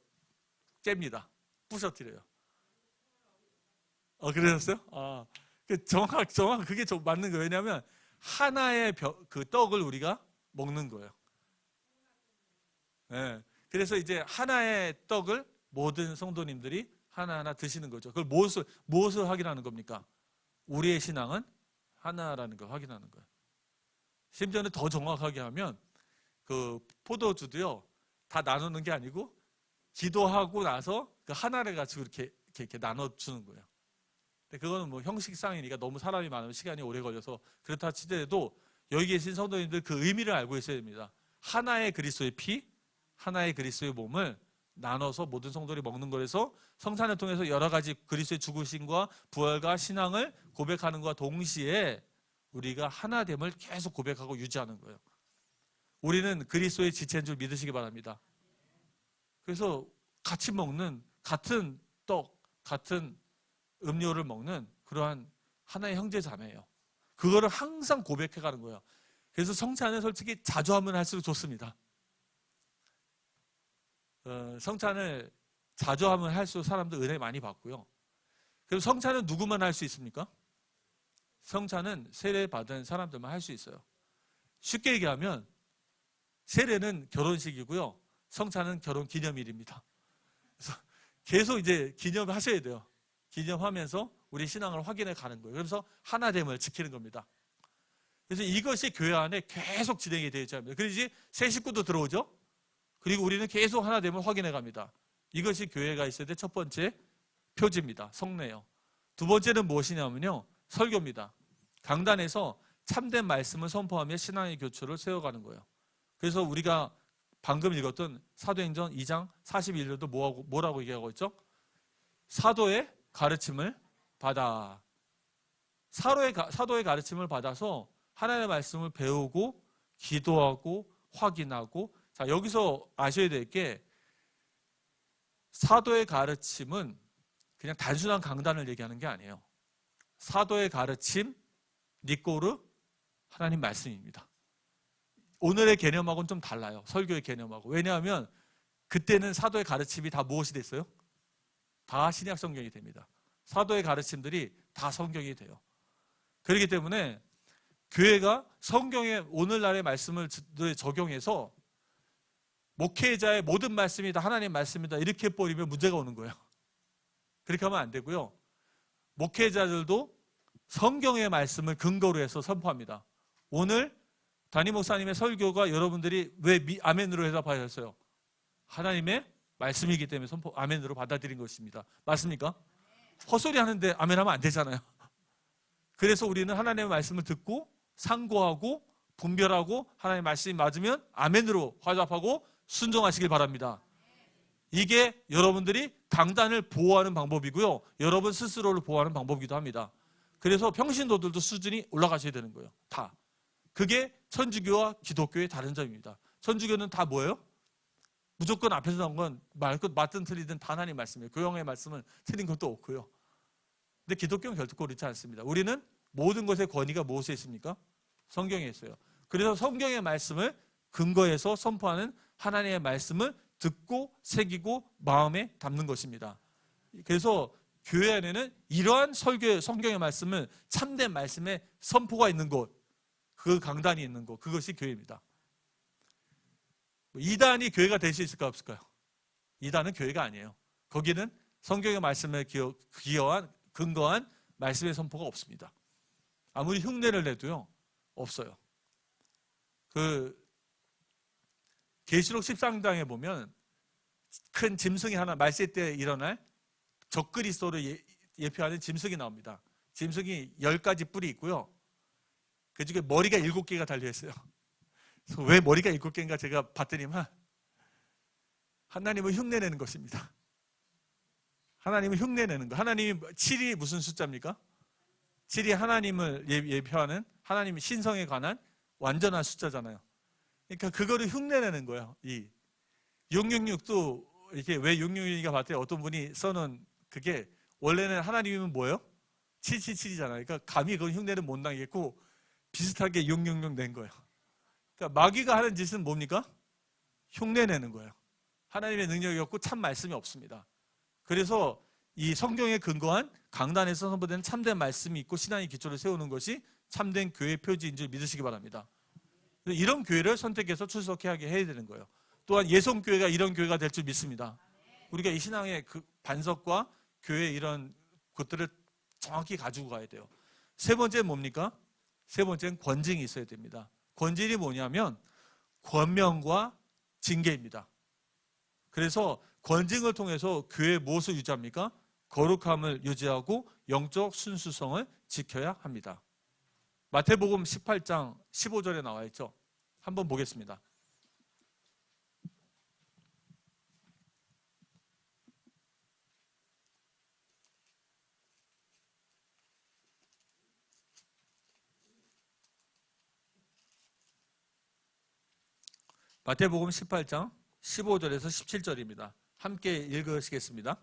잽니다. 부셔뜨려요. 그러셨어요? 정확 그게 맞는 거예요. 왜냐하면 하나의 그 떡을 우리가 먹는 거예요. 네. 그래서 이제 하나의 떡을 모든 성도님들이 하나하나 드시는 거죠. 그걸 무엇을 확인하는 겁니까? 우리의 신앙은 하나라는 걸 확인하는 거예요. 심지어는 더 정확하게 하면 그 포도주도요, 다 나누는 게 아니고 기도하고 나서 그 하나를 가지고 이렇게 나눠주는 거예요. 근데 그거는 뭐 형식상이니까 너무 사람이 많으면 시간이 오래 걸려서 그렇다 치더라도 여기 계신 성도님들 그 의미를 알고 있어야 됩니다. 하나의 그리스도의 피, 하나의 그리스도의 몸을 나눠서 모든 성도들이 먹는 거라서 성찬을 통해서 여러 가지 그리스도의 죽으심과 부활과 신앙을 고백하는 것과 동시에 우리가 하나됨을 계속 고백하고 유지하는 거예요. 우리는 그리스도의 지체인 줄 믿으시기 바랍니다. 그래서 같이 먹는 같은 떡, 같은 음료를 먹는 그러한 하나의 형제 자매예요. 그거를 항상 고백해 가는 거예요. 그래서 성찬은 솔직히 자주 하면 할수록 좋습니다. 성찬을 자주 하면 할수록 사람들 은혜 많이 받고요. 그럼 성찬은 누구만 할 수 있습니까? 성찬은 세례 받은 사람들만 할 수 있어요. 쉽게 얘기하면 세례는 결혼식이고요. 성찬은 결혼 기념일입니다. 그래서 계속 이제 기념하셔야 돼요. 기념하면서 우리 신앙을 확인해 가는 거예요. 그래서 하나됨을 지키는 겁니다. 그래서 이것이 교회 안에 계속 진행이 되어야 합니다. 그래야지 새 식구도 들어오죠. 그리고 우리는 계속 하나됨을 확인해 갑니다. 이것이 교회가 있어야 될 첫 번째 표지입니다. 성례요. 두 번째는 무엇이냐면요, 설교입니다. 강단에서 참된 말씀을 선포하며 신앙의 교초를 세워가는 거예요. 그래서 우리가 방금 읽었던 사도행전 2장 41절도 뭐라고 얘기하고 있죠? 사도의 가르침을 받아. 사도의 가르침을 받아서 하나님의 말씀을 배우고 기도하고 확인하고. 자, 여기서 아셔야 될 게 사도의 가르침은 그냥 단순한 강단을 얘기하는 게 아니에요. 사도의 가르침, 니꼬르, 하나님 말씀입니다. 오늘의 개념하고는 좀 달라요. 설교의 개념하고. 왜냐하면 그때는 사도의 가르침이 다 무엇이 됐어요? 다 신약 성경이 됩니다. 사도의 가르침들이 다 성경이 돼요. 그렇기 때문에 교회가 성경의 오늘날의 말씀을 적용해서 목회자의 모든 말씀이 다 하나님 말씀이다 이렇게 해버리면 문제가 오는 거예요. 그렇게 하면 안 되고요. 목회자들도 성경의 말씀을 근거로 해서 선포합니다. 오늘 담임 목사님의 설교가 여러분들이 왜 아멘으로 해답하셨어요? 하나님의 말씀이기 때문에 아멘으로 받아들인 것입니다. 맞습니까? 헛소리 하는데 아멘하면 안 되잖아요. 그래서 우리는 하나님의 말씀을 듣고 상고하고 분별하고 하나님의 말씀이 맞으면 아멘으로 화답하고 순종하시길 바랍니다. 이게 여러분들이 강단을 보호하는 방법이고요. 여러분 스스로를 보호하는 방법이기도 합니다. 그래서 평신도들도 수준이 올라가셔야 되는 거예요. 다. 그게 천주교와 기독교의 다른 점입니다. 천주교는 다 뭐예요? 무조건 앞에서 나온 건 맞든 틀리든 다 하나님 말씀이에요. 교황의 말씀은 틀린 것도 없고요. 근데 기독교는 결코 그렇지 않습니다. 우리는 모든 것의 권위가 무엇에 있습니까? 성경에 있어요. 그래서 성경의 말씀을 근거해서 선포하는 하나님의 말씀을 듣고 새기고 마음에 담는 것입니다. 그래서 교회 안에는 이러한 성경의 말씀을 참된 말씀의 선포가 있는 곳, 그 강단이 있는 곳, 그것이 교회입니다. 이단이 교회가 될 수 있을까 없을까요? 이단은 교회가 아니에요. 거기는 성경의 말씀에 근거한 말씀의 선포가 없습니다. 아무리 흉내를 내도요, 없어요. 계시록 13장에 보면 큰 짐승이 하나 말세 때 일어날 적그리스도를 예표하는 짐승이 나옵니다. 짐승이 10가지 뿔이 있고요. 그 중에 머리가 7개가 달려있어요. 그래서 왜 머리가 7개인가 제가 봤더니만 하나님을 흉내내는 것입니다. 하나님을 흉내내는 거. 하나님이 7이 무슨 숫자입니까? 7이 하나님을 예표하는 하나님의 신성에 관한 완전한 숫자잖아요. 그러니까 그거를 흉내내는 거예요. 이 666도 이렇게 왜 666이가 봤더니 어떤 분이 써놓은 그게 원래는 하나님이면 뭐예요? 777이잖아요. 그러니까 감히 그건 흉내를 못 나겠고 비슷하게 666 낸 거예요. 그러니까 마귀가 하는 짓은 뭡니까? 흉내내는 거예요. 하나님의 능력이 없고 참 말씀이 없습니다. 그래서 이 성경에 근거한 강단에서 선포되는 참된 말씀이 있고 신앙의 기초를 세우는 것이 참된 교회의 표지인 줄 믿으시기 바랍니다. 이런 교회를 선택해서 출석하게 해야 되는 거예요. 또한 예성교회가 이런 교회가 될 줄 믿습니다. 우리가 이 신앙의 그 반석과 교회의 이런 것들을 정확히 가지고 가야 돼요. 세 번째는 뭡니까? 세 번째는 권징이 있어야 됩니다. 권징이 뭐냐면 권면과 징계입니다. 그래서 권징을 통해서 교회의 무엇을 유지합니까? 거룩함을 유지하고 영적 순수성을 지켜야 합니다. 마태복음 18장 15절에 나와 있죠. 한번 보겠습니다. 마태복음 18장 15절에서 17절입니다. 함께 읽으시겠습니다.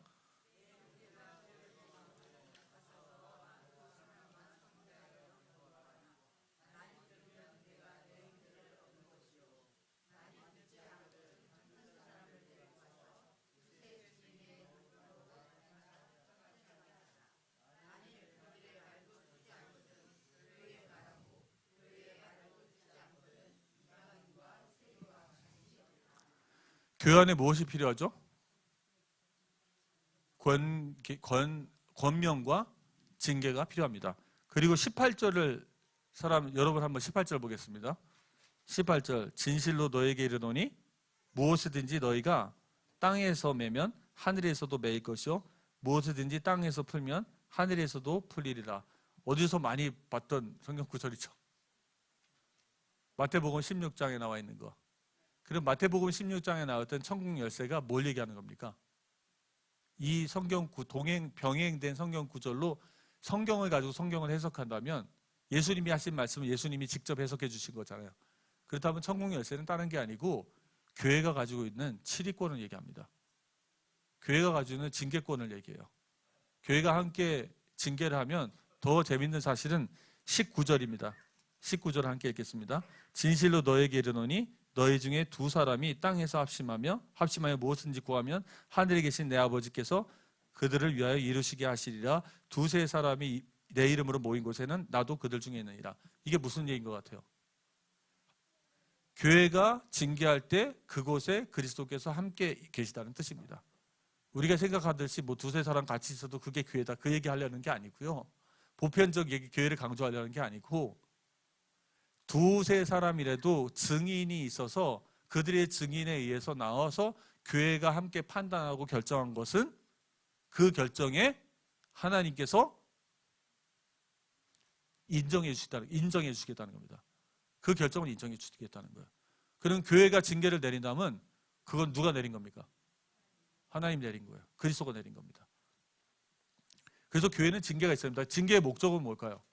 교회 안에 무엇이 필요하죠? 권면과 징계가 필요합니다. 그리고 18절을 여러분 한번 18절 보겠습니다. 18절 진실로 너에게 이르노니 무엇이든지 너희가 땅에서 매면 하늘에서도 매일 것이요 무엇이든지 땅에서 풀면 하늘에서도 풀리리라. 어디서 많이 봤던 성경 구절이죠. 마태복음 16장에 나와 있는 거. 그럼 마태복음 16장에 나왔던 천국 열쇠가 뭘 얘기하는 겁니까? 이 성경 병행된 성경 구절로 성경을 가지고 성경을 해석한다면 예수님이 하신 말씀을 예수님이 직접 해석해 주신 거잖아요. 그렇다면 천국 열쇠는 다른 게 아니고 교회가 가지고 있는 치리권을 얘기합니다. 교회가 가지고 있는 징계권을 얘기해요. 교회가 함께 징계를 하면 더 재밌는 사실은 19절입니다. 19절 함께 읽겠습니다. 진실로 너에게 이르노니 너희 중에 두 사람이 땅에서 합심하여 무엇든지 구하면 하늘에 계신 내 아버지께서 그들을 위하여 이루시게 하시리라. 두세 사람이 내 이름으로 모인 곳에는 나도 그들 중에 있느니라. 이게 무슨 얘기인 것 같아요? 교회가 징계할 때 그곳에 그리스도께서 함께 계시다는 뜻입니다. 우리가 생각하듯이 뭐 두세 사람 같이 있어도 그게 교회다 그 얘기 하려는 게 아니고요. 보편적 얘기 교회를 강조하려는 게 아니고 두세 사람이라도 증인이 있어서 그들의 증인에 의해서 나와서 교회가 함께 판단하고 결정한 것은 그 결정에 하나님께서 인정해 주시겠다는 겁니다. 그 결정을 인정해 주시겠다는 거예요. 그럼 교회가 징계를 내린다면 그건 누가 내린 겁니까? 하나님 내린 거예요. 그리스도가 내린 겁니다. 그래서 교회는 징계가 있습니다. 징계의 목적은 뭘까요?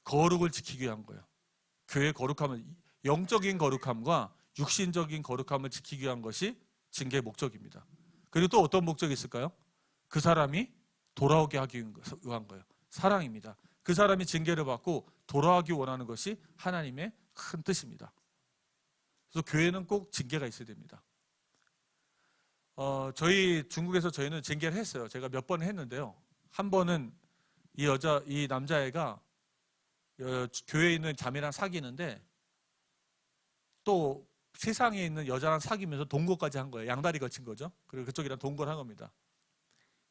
거룩을 지키기 위한 거예요. 교회의 거룩함은 영적인 거룩함과 육신적인 거룩함을 지키기 위한 것이 징계의 목적입니다. 그리고 또 어떤 목적이 있을까요? 그 사람이 돌아오게 하기 위한 거예요. 사랑입니다. 그 사람이 징계를 받고 돌아오기 원하는 것이 하나님의 큰 뜻입니다. 그래서 교회는 꼭 징계가 있어야 됩니다. 중국에서 저희는 징계를 했어요. 제가 몇 번 했는데요. 한 번은 이 남자애가 교회에 있는 자매랑 사귀는데 또 세상에 있는 여자랑 사귀면서 동거까지 한 거예요. 양다리 거친 거죠. 그리고 그쪽이랑 동거를 한 겁니다.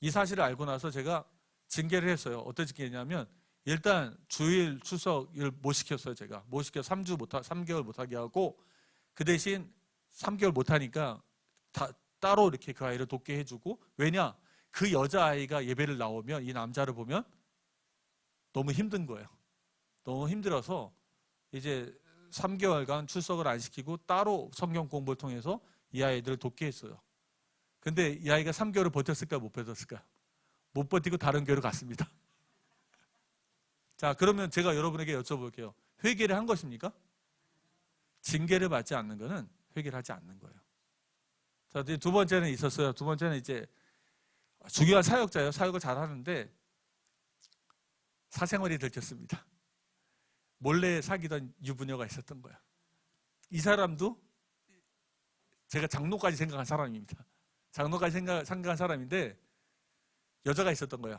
이 사실을 알고 나서 제가 징계를 했어요. 어떤 징계냐면 일단 주일 추석을 못 시켰어요. 제가 못 시켜 3개월 못하게 하고 그 대신 3개월 못하니까 따로 이렇게 그 아이를 돕게 해주고 왜냐? 그 여자아이가 예배를 나오면 이 남자를 보면 너무 힘든 거예요. 너무 힘들어서 이제 3개월간 출석을 안 시키고 따로 성경 공부를 통해서 이 아이들을 돕게 했어요. 근데 이 아이가 3개월을 버텼을까요? 못 버텼을까요? 못 버티고 다른 교회로 갔습니다. 자, 그러면 제가 여러분에게 여쭤볼게요. 회개를 한 것입니까? 징계를 받지 않는 것은 회개를 하지 않는 거예요. 자, 두 번째는 있었어요. 두 번째는 이제 중요한 사역자예요. 사역을 잘 하는데 사생활이 들켰습니다. 몰래 사귀던 유부녀가 있었던 거예요. 이 사람도 제가 장로까지 생각한 사람입니다. 장로까지 생각한 사람인데 여자가 있었던 거예요.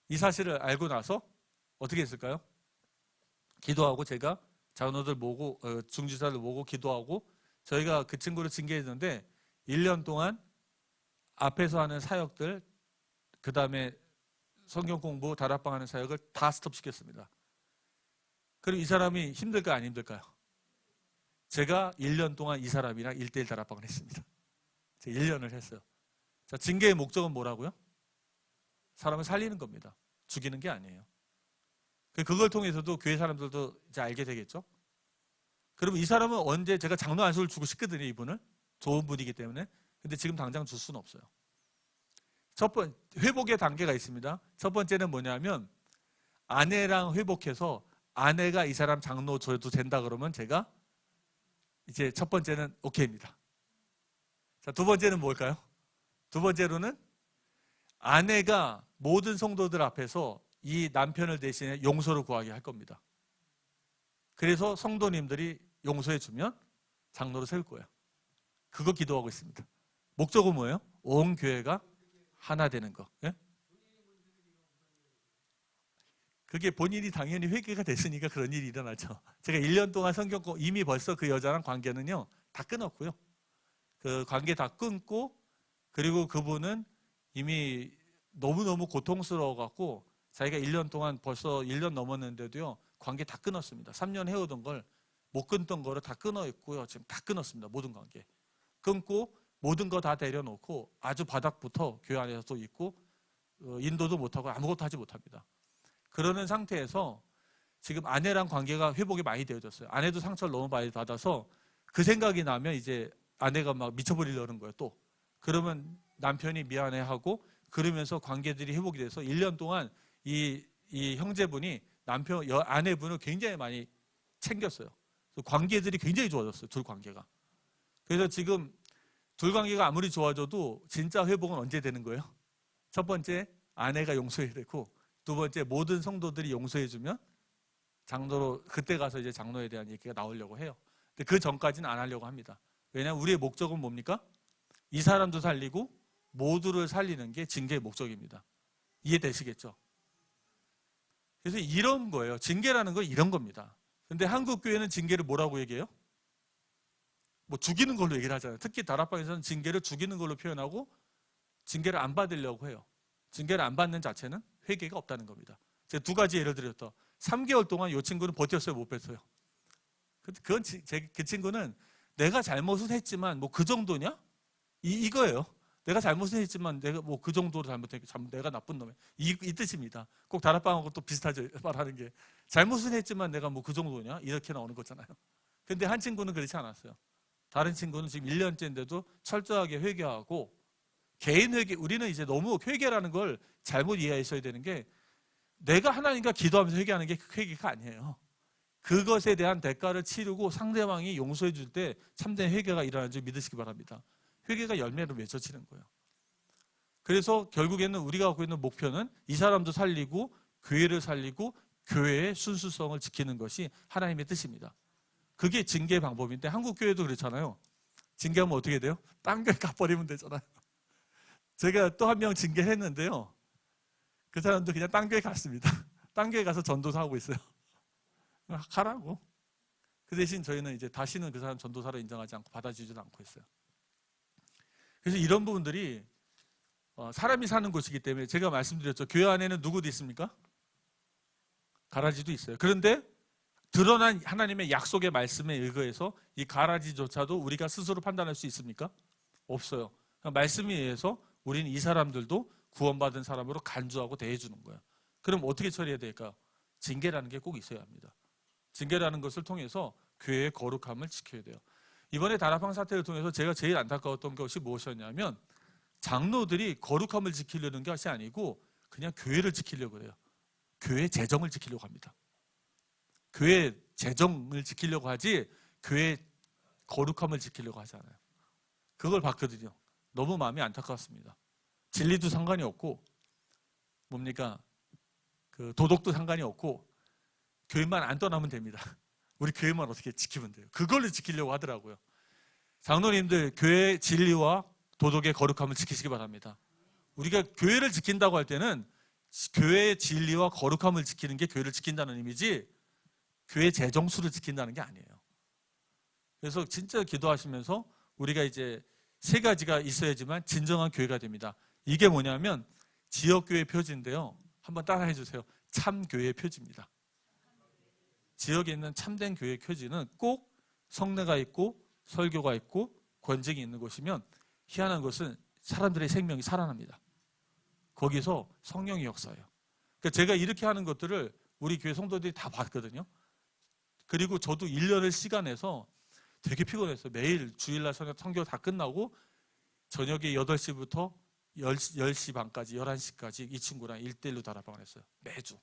이 사실을 알고 나서 어떻게 했을까요? 기도하고 제가 장로들 모고 중지사를 모고 기도하고 저희가 그 친구를 징계했는데 1년 동안 앞에서 하는 사역들 그 다음에 성경 공부 다락방 하는 사역을 다 스톱시켰습니다. 그럼 이 사람이 힘들까요? 안 힘들까요? 제가 1년 동안 이 사람이랑 1대1 다락방을 했습니다. 제가 1년을 했어요. 자, 징계의 목적은 뭐라고요? 사람을 살리는 겁니다. 죽이는 게 아니에요. 그걸 통해서도 교회 사람들도 이제 알게 되겠죠? 그럼 이 사람은 언제 제가 장로 안수를 주고 싶거든요, 이분을. 좋은 분이기 때문에. 근데 지금 당장 줄 수는 없어요. 회복의 단계가 있습니다. 첫 번째는 뭐냐면 아내랑 회복해서 아내가 이 사람 장로 줘도 된다 그러면 제가 이제 첫 번째는 오케이입니다. 자, 두 번째는 뭘까요? 두 번째로는 아내가 모든 성도들 앞에서 이 남편을 대신해 용서를 구하게 할 겁니다. 그래서 성도님들이 용서해 주면 장로를 세울 거예요. 그거 기도하고 있습니다. 목적은 뭐예요? 온 교회가 하나 되는 거. 예? 그게 본인이 당연히 회개가 됐으니까 그런 일이 일어나죠. 제가 1년 동안 성경 이미 벌써 그 여자랑 관계는요 다 끊었고요. 그 관계 다 끊고 그리고 그분은 이미 너무너무 고통스러워갖고 자기가 1년 동안 벌써 1년 넘었는데도요 관계 다 끊었습니다. 3년 해오던 걸 못 끊던 거를 다 끊어 있고요. 지금 다 끊었습니다. 모든 관계 끊고 모든 거 다 내려놓고 아주 바닥부터 교회 안에서도 있고 인도도 못하고 아무것도 하지 못합니다. 그러는 상태에서 지금 아내랑 관계가 회복이 많이 되어졌어요. 아내도 상처를 너무 많이 받아서 그 생각이 나면 이제 아내가 막 미쳐버리려는 거예요. 또 그러면 남편이 미안해하고 그러면서 관계들이 회복이 돼서 1년 동안 이 형제분이 아내분을 굉장히 많이 챙겼어요. 관계들이 굉장히 좋아졌어요. 둘 관계가. 그래서 지금 둘 관계가 아무리 좋아져도 진짜 회복은 언제 되는 거예요? 첫 번째 아내가 용서해야 되고 두 번째 모든 성도들이 용서해주면 장로로 그때 가서 이제 장로에 대한 얘기가 나오려고 해요. 근데 그 전까지는 안 하려고 합니다. 왜냐하면 우리의 목적은 뭡니까? 이 사람도 살리고 모두를 살리는 게 징계의 목적입니다. 이해되시겠죠? 그래서 이런 거예요. 징계라는 건 이런 겁니다. 근데 한국 교회는 징계를 뭐라고 얘기해요? 뭐 죽이는 걸로 얘기를 하잖아요. 특히 다락방에서는 징계를 죽이는 걸로 표현하고 징계를 안 받으려고 해요. 징계를 안 받는 자체는 회개가 없다는 겁니다. 제가 두 가지 예를 드렸죠. 3개월 동안 이 친구는 버텼어요, 못 뺐어요? 그건 그 친구는 내가 잘못은 했지만 뭐 그 정도냐? 이거예요. 내가 잘못은 했지만 내가 뭐 그 정도로 잘못했고 내가 나쁜 놈이야. 이 뜻입니다. 꼭 다락방하고 또 비슷하죠. 말하는 게. 잘못은 했지만 내가 뭐 그 정도냐? 이렇게 나오는 거잖아요. 근데 한 친구는 그렇지 않았어요. 다른 친구는 지금 1년째인데도 철저하게 회개하고 개인 회개, 우리는 이제 너무 회개라는 걸 잘못 이해했어야 되는 게 내가 하나님과 기도하면서 회개하는 게 회개가 아니에요. 그것에 대한 대가를 치르고 상대방이 용서해 줄 때 참된 회개가 일어나는 줄 믿으시기 바랍니다. 회개가 열매로 맺어지는 거예요. 그래서 결국에는 우리가 갖고 있는 목표는 이 사람도 살리고 교회를 살리고 교회의 순수성을 지키는 것이 하나님의 뜻입니다. 그게 징계의 방법인데 한국 교회도 그렇잖아요. 징계하면 어떻게 돼요? 딴 교회 가버리면 되잖아요. 제가 또 한 명 징계를 했는데요. 그 사람도 그냥 딴 교회 갔습니다. 딴 교회 가서 전도사 하고 있어요. 가라고. 그 대신 저희는 이제 다시는 그 사람 전도사로 인정하지 않고 받아주지도 않고 있어요. 그래서 이런 부분들이 사람이 사는 곳이기 때문에 제가 말씀드렸죠. 교회 안에는 누구도 있습니까? 가라지도 있어요. 그런데 드러난 하나님의 약속의 말씀에 의거해서 이 가라지조차도 우리가 스스로 판단할 수 있습니까? 없어요. 말씀에 의해서 우리는 이 사람들도 구원받은 사람으로 간주하고 대해주는 거예요. 그럼 어떻게 처리해야 될까? 징계라는 게 꼭 있어야 합니다. 징계라는 것을 통해서 교회의 거룩함을 지켜야 돼요. 이번에 다락방 사태를 통해서 제가 제일 안타까웠던 것이 무엇이었냐면 장로들이 거룩함을 지키려는 것이 아니고 그냥 교회를 지키려고 그래요. 교회 재정을 지키려고 합니다. 교회 재정을 지키려고 하지 교회 거룩함을 지키려고 하지 않아요. 그걸 봤거든요. 너무 마음이 안타까웠습니다. 진리도 상관이 없고 뭡니까? 그 도덕도 상관이 없고 교회만 안 떠나면 됩니다. 우리 교회만 어떻게 지키면 돼요. 그걸로 지키려고 하더라고요. 장로님들 교회의 진리와 도덕의 거룩함을 지키시기 바랍니다. 우리가 교회를 지킨다고 할 때는 교회의 진리와 거룩함을 지키는 게 교회를 지킨다는 의미지 교회 재정수를 지킨다는 게 아니에요. 그래서 진짜 기도하시면서 우리가 이제 세 가지가 있어야지만 진정한 교회가 됩니다. 이게 뭐냐면 지역교회 표지인데요. 한번 따라해 주세요. 참교회 표지입니다. 지역에 있는 참된 교회 표지는 꼭 성례가 있고 설교가 있고 권징이 있는 곳이면 희한한 것은 사람들의 생명이 살아납니다. 거기서 성령이 역사해요. 그러니까 제가 이렇게 하는 것들을 우리 교회 성도들이 다 봤거든요. 그리고 저도 1년을 시간내서 되게 피곤했어요. 매일 주일날 성교 다 끝나고 저녁에 8시부터 10시 반까지 11시까지 이 친구랑 1대1로 다락방을 했어요. 매주.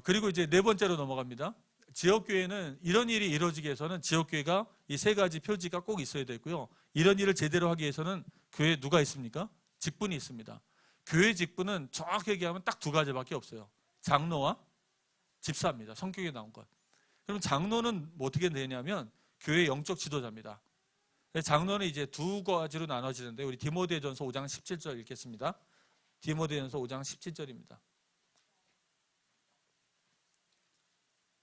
그리고 이제 네 번째로 넘어갑니다. 지역교회는 이런 일이 이루어지기 위해서는 지역교회가 이 세 가지 표지가 꼭 있어야 되고요. 이런 일을 제대로 하기 위해서는 교회에 누가 있습니까? 직분이 있습니다. 교회 직분은 정확히 얘기하면 딱 두 가지밖에 없어요. 장로와 집사입니다. 성격에 나온 것. 그럼 장로는 뭐 어떻게 되냐면 교회 영적 지도자입니다. 장로는 이제 두 가지로 나눠지는데 우리 디모데전서 5장 17절 읽겠습니다. 디모데전서 5장 17절입니다.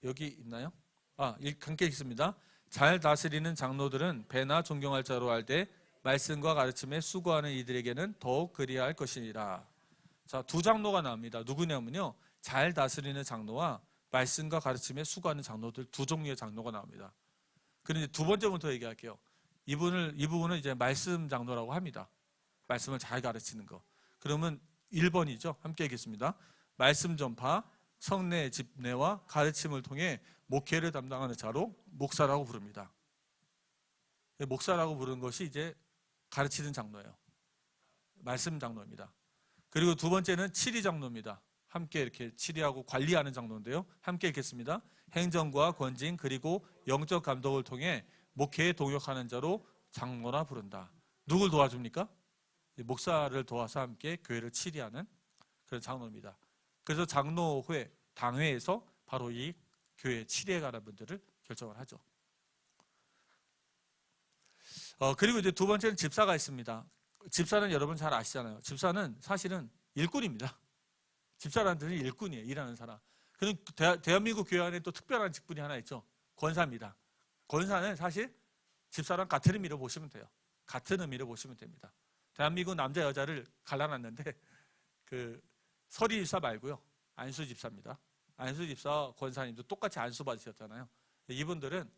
여기 있나요? 함께 읽습니다. 잘 다스리는 장로들은 배나 존경할 자로 알되 말씀과 가르침에 수고하는 이들에게는 더욱 그리할 것이니라. 자, 두 장로가 나옵니다. 누구냐면요. 잘 다스리는 장로와 말씀과 가르침에 수고하는 장로들 두 종류의 장로가 나옵니다. 그런데 두 번째부터 얘기할게요. 이 부분은 이제 말씀 장로라고 합니다. 말씀을 잘 가르치는 거. 그러면 1번이죠. 함께 읽겠습니다. 말씀 전파, 성례, 집례와 가르침을 통해 목회를 담당하는 자로 목사라고 부릅니다. 목사라고 부르는 것이 이제 가르치는 장로예요. 말씀 장로입니다. 그리고 두 번째는 치리 장로입니다. 함께 이렇게 치리하고 관리하는 장로인데요. 함께 읽겠습니다. 행정과 권징 그리고 영적 감독을 통해 목회에 동역하는 자로 장로라 부른다. 누굴 도와줍니까? 목사를 도와서 함께 교회를 치리하는 그런 장로입니다. 그래서 장로회, 당회에서 바로 이 교회 치리에 가는 분들을 결정을 하죠. 그리고 이제 두 번째는 집사가 있습니다. 집사는 여러분 잘 아시잖아요. 집사는 사실은 일꾼입니다. 집사라는 뜻은 일꾼이에요. 일하는 사람. 그럼 대한민국 교회 안에 또 특별한 직분이 하나 있죠. 권사입니다. 권사는 사실 집사랑 같은 의미로 보시면 돼요. 같은 의미로 보시면 됩니다. 대한민국 남자 여자를 갈라놨는데 그 서리 집사 말고요. 안수 집사입니다. 안수 집사 권사님도 똑같이 안수 받으셨잖아요. 이분들은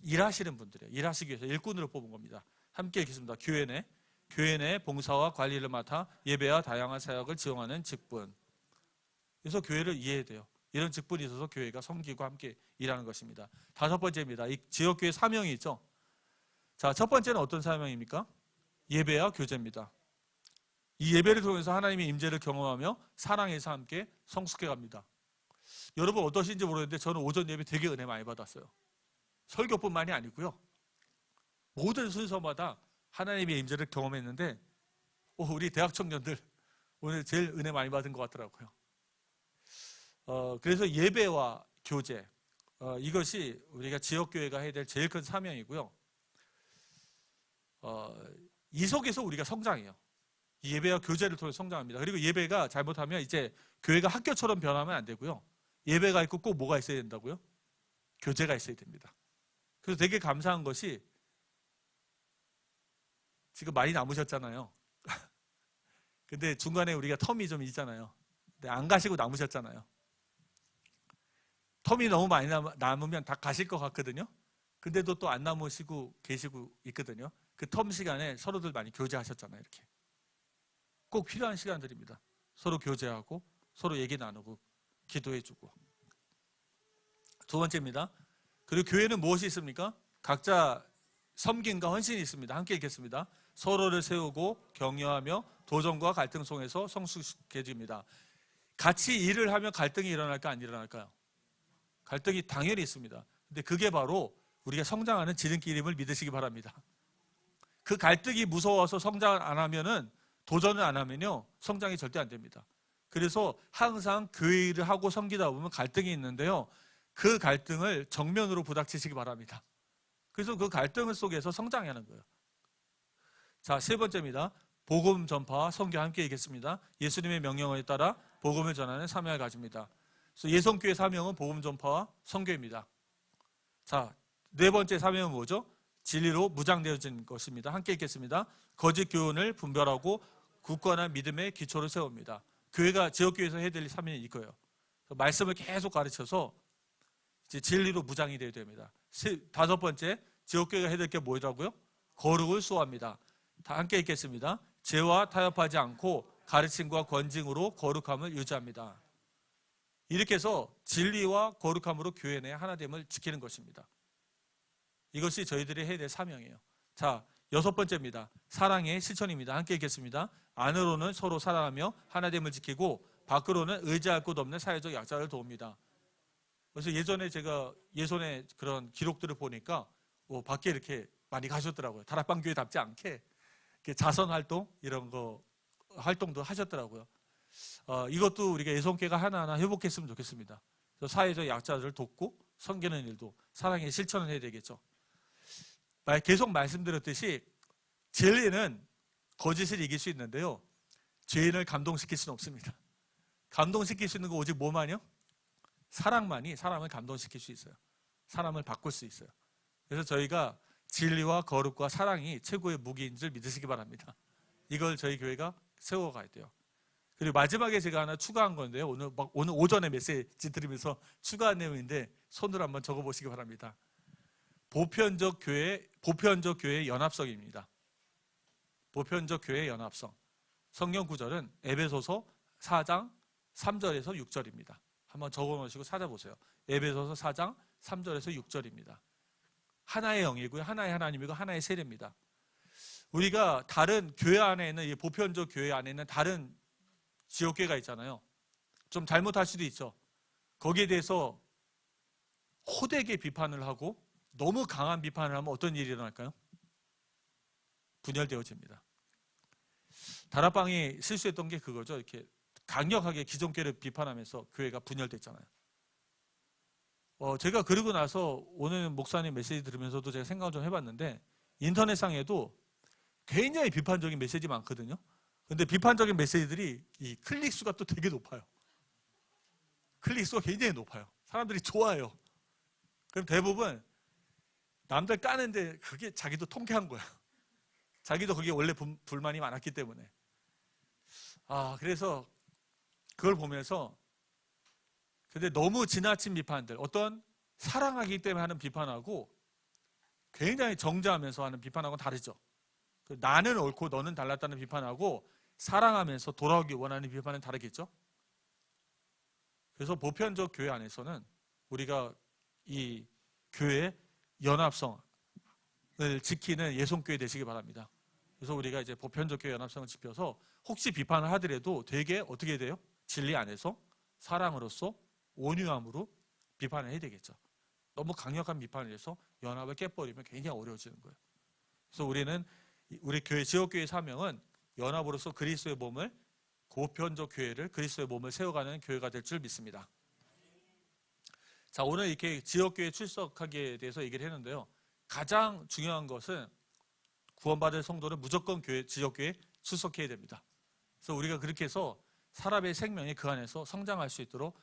일하시는 분들이에요. 일하시기 위해서 일꾼으로 뽑은 겁니다. 함께 읽겠습니다. 교회 내 봉사와 관리를 맡아 예배와 다양한 사역을 지원하는 직분. 그래서 교회를 이해해야 돼요. 이런 직분이 있어서 교회가 섬기고 함께 일하는 것입니다. 다섯 번째입니다. 이 지역교회 사명이 있죠. 자, 첫 번째는 어떤 사명입니까? 예배와 교제입니다. 이 예배를 통해서 하나님의 임재를 경험하며 사랑해서 함께 성숙해 갑니다. 여러분 어떠신지 모르겠는데 저는 오전 예배 되게 은혜 많이 받았어요. 설교뿐만이 아니고요. 모든 순서마다 하나님의 임재를 경험했는데 우리 대학 청년들 오늘 제일 은혜 많이 받은 것 같더라고요. 그래서 예배와 교제 이것이 우리가 지역교회가 해야 될 제일 큰 사명이고요. 이 속에서 우리가 성장해요. 이 예배와 교제를 통해 성장합니다. 그리고 예배가 잘못하면 이제 교회가 학교처럼 변하면 안 되고요. 예배가 있고 꼭 뭐가 있어야 된다고요? 교제가 있어야 됩니다. 그래서 되게 감사한 것이 지금 많이 남으셨잖아요. 근데 중간에 우리가 텀이 좀 있잖아요. 근데 안 가시고 남으셨잖아요. 텀이 너무 많이 남으면 다 가실 것 같거든요. 근데도 또 안 남으시고 계시고 있거든요. 그 텀 시간에 서로들 많이 교제하셨잖아요. 이렇게. 꼭 필요한 시간들입니다. 서로 교제하고 서로 얘기 나누고 기도해주고. 두 번째입니다. 그리고 교회는 무엇이 있습니까? 각자 섬김과 헌신이 있습니다. 함께 읽겠습니다. 서로를 세우고 격려하며 도전과 갈등 속에서 성숙해집니다. 같이 일을 하면 갈등이 일어날까 안 일어날까요? 갈등이 당연히 있습니다. 근데 그게 바로 우리가 성장하는 지름길임을 믿으시기 바랍니다. 그 갈등이 무서워서 성장을 안 하면은, 도전을 안 하면요, 성장이 절대 안 됩니다. 그래서 항상 교회 일을 하고 섬기다 보면 갈등이 있는데요, 그 갈등을 정면으로 부닥치시기 바랍니다. 그래서 그 갈등 속에서 성장하는 거예요. 자, 세 번째입니다. 복음 전파와 선교. 함께 읽겠습니다. 예수님의 명령에 따라 복음을 전하는 사명을 가집니다. 그래서 예성교회 사명은 복음 전파와 선교입니다. 자, 네 번째 사명은 뭐죠? 진리로 무장되어진 것입니다. 함께 읽겠습니다. 거짓 교훈을 분별하고 굳건한 믿음의 기초를 세웁니다. 교회가, 지역교회에서 해야 될 사명이 이거예요. 말씀을 계속 가르쳐서 이제 진리로 무장이 되어야 됩니다. 다섯 번째, 지역교회가 해야 될 게 뭐라고요? 거룩을 수호합니다. 다 함께 읽겠습니다. 죄와 타협하지 않고 가르침과 권징으로 거룩함을 유지합니다. 이렇게 해서 진리와 거룩함으로 교회 내 하나됨을 지키는 것입니다. 이것이 저희들이 해야 될 사명이에요. 자, 여섯 번째입니다. 사랑의 실천입니다. 함께 읽겠습니다. 안으로는 서로 사랑하며 하나됨을 지키고 밖으로는 의지할 곳 없는 사회적 약자를 도웁니다. 그래서 예전에 제가 예전에 그런 기록들을 보니까 밖에 이렇게 많이 가셨더라고요. 다락방교회답지 않게 자선 활동 이런 거 활동도 하셨더라고요. 이것도 우리가 예성교회가 하나하나 회복했으면 좋겠습니다. 사회적 약자들을 돕고 섬기는 일도 사랑의 실천을 해야 되겠죠. 계속 말씀드렸듯이 진리는 거짓을 이길 수 있는데요, 죄인을 감동시킬 수는 없습니다. 감동시킬 수 있는 거 오직 뭐만요? 사랑만이 사람을 감동시킬 수 있어요. 사람을 바꿀 수 있어요. 그래서 저희가 진리와 거룩과 사랑이 최고의 무기인 줄 믿으시기 바랍니다. 이걸 저희 교회가 세워가야 돼요. 그리고 마지막에 제가 하나 추가한 건데요, 오늘 오전에 메시지 드리면서 추가한 내용인데 손으로 한번 적어보시기 바랍니다. 보편적 교회의 연합성입니다. 보편적 교회의 연합성. 성경 구절은 에베소서 4장 3절에서 6절입니다. 한번 적어놓으시고 찾아보세요. 에베소서 4장 3절에서 6절입니다. 하나의 영이고요, 하나의 하나님이고 하나의 세례입니다. 우리가 다른 교회 안에 있는, 이 보편적 교회 안에 있는 다른 지역교회가 있잖아요. 좀 잘못할 수도 있죠. 거기에 대해서 호되게 비판을 하고 너무 강한 비판을 하면 어떤 일이 일어날까요? 분열되어집니다. 다락방이 실수했던 게 그거죠. 이렇게 강력하게 기존교회를 비판하면서 교회가 분열됐잖아요. 제가 그러고 나서 오늘 목사님 메시지 들으면서도 제가 생각을 좀 해봤는데, 인터넷상에도 굉장히 비판적인 메시지 많거든요. 근데 비판적인 메시지들이 이 클릭수가 또 되게 높아요. 클릭수가 굉장히 높아요. 사람들이 좋아해요. 그럼 대부분 남들 까는데 그게 자기도 통쾌한 거야. 자기도 거기에 원래 불만이 많았기 때문에. 그래서 그걸 보면서, 근데 너무 지나친 비판들, 어떤 사랑하기 때문에 하는 비판하고 굉장히 정죄하면서 하는 비판하고는 다르죠. 나는 옳고 너는 달랐다는 비판하고 사랑하면서 돌아오기 원하는 비판은 다르겠죠. 그래서 보편적 교회 안에서는 우리가 이 교회의 연합성을 지키는 예성교회 되시기 바랍니다. 그래서 우리가 이제 보편적 교회 연합성을 지켜서 혹시 비판을 하더라도 되게 어떻게 돼요? 진리 안에서 사랑으로서 온유함으로 비판을 해야 되겠죠. 너무 강력한 비판을 해서 연합을 깨버리면 굉장히 어려워지는 거예요. 그래서 우리 교회, 지역교회 사명은 연합으로서 그리스도의 몸을, 보편적 교회를, 그리스도의 몸을 세워가는 교회가 될 줄 믿습니다. 자, 오늘 이렇게 지역교회 출석하기에 대해서 얘기를 했는데요, 가장 중요한 것은 구원받을 성도는 무조건 지역교회에 출석해야 됩니다. 그래서 우리가 그렇게 해서 사람의 생명이 그 안에서 성장할 수 있도록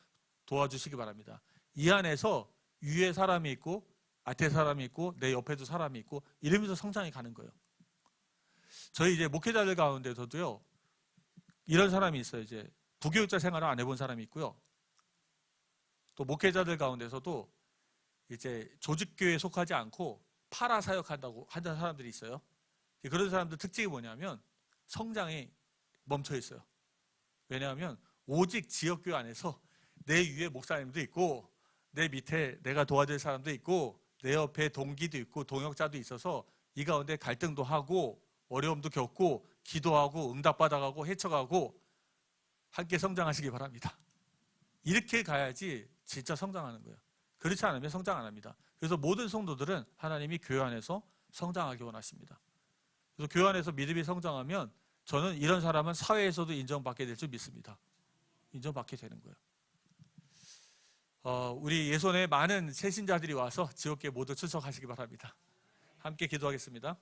도와주시기 바랍니다. 이 안에서 위에 사람이 있고 앞에 사람이 있고 내 옆에도 사람이 있고 이러면서 성장이 가는 거예요. 저희 이제 목회자들 가운데서도요, 이런 사람이 있어요. 이제 부교육자 생활을 안 해본 사람이 있고요. 또 목회자들 가운데서도 이제 조직교회에 속하지 않고 파라 사역한다고 하는 사람들이 있어요. 그런 사람들 특징이 뭐냐면 성장이 멈춰 있어요. 왜냐하면 오직 지역교회 안에서 내 위에 목사님도 있고 내 밑에 내가 도와줄 사람도 있고 내 옆에 동기도 있고 동역자도 있어서 이 가운데 갈등도 하고 어려움도 겪고 기도하고 응답받아가고 헤쳐가고 함께 성장하시기 바랍니다. 이렇게 가야지 진짜 성장하는 거예요. 그렇지 않으면 성장 안 합니다. 그래서 모든 성도들은 하나님이 교회 안에서 성장하기 원하십니다. 그래서 교회 안에서 믿음이 성장하면 저는 이런 사람은 사회에서도 인정받게 될 줄 믿습니다. 인정받게 되는 거예요. 우리 예손에 많은 새신자들이 와서 지옥계 모두 출석하시기 바랍니다. 함께 기도하겠습니다.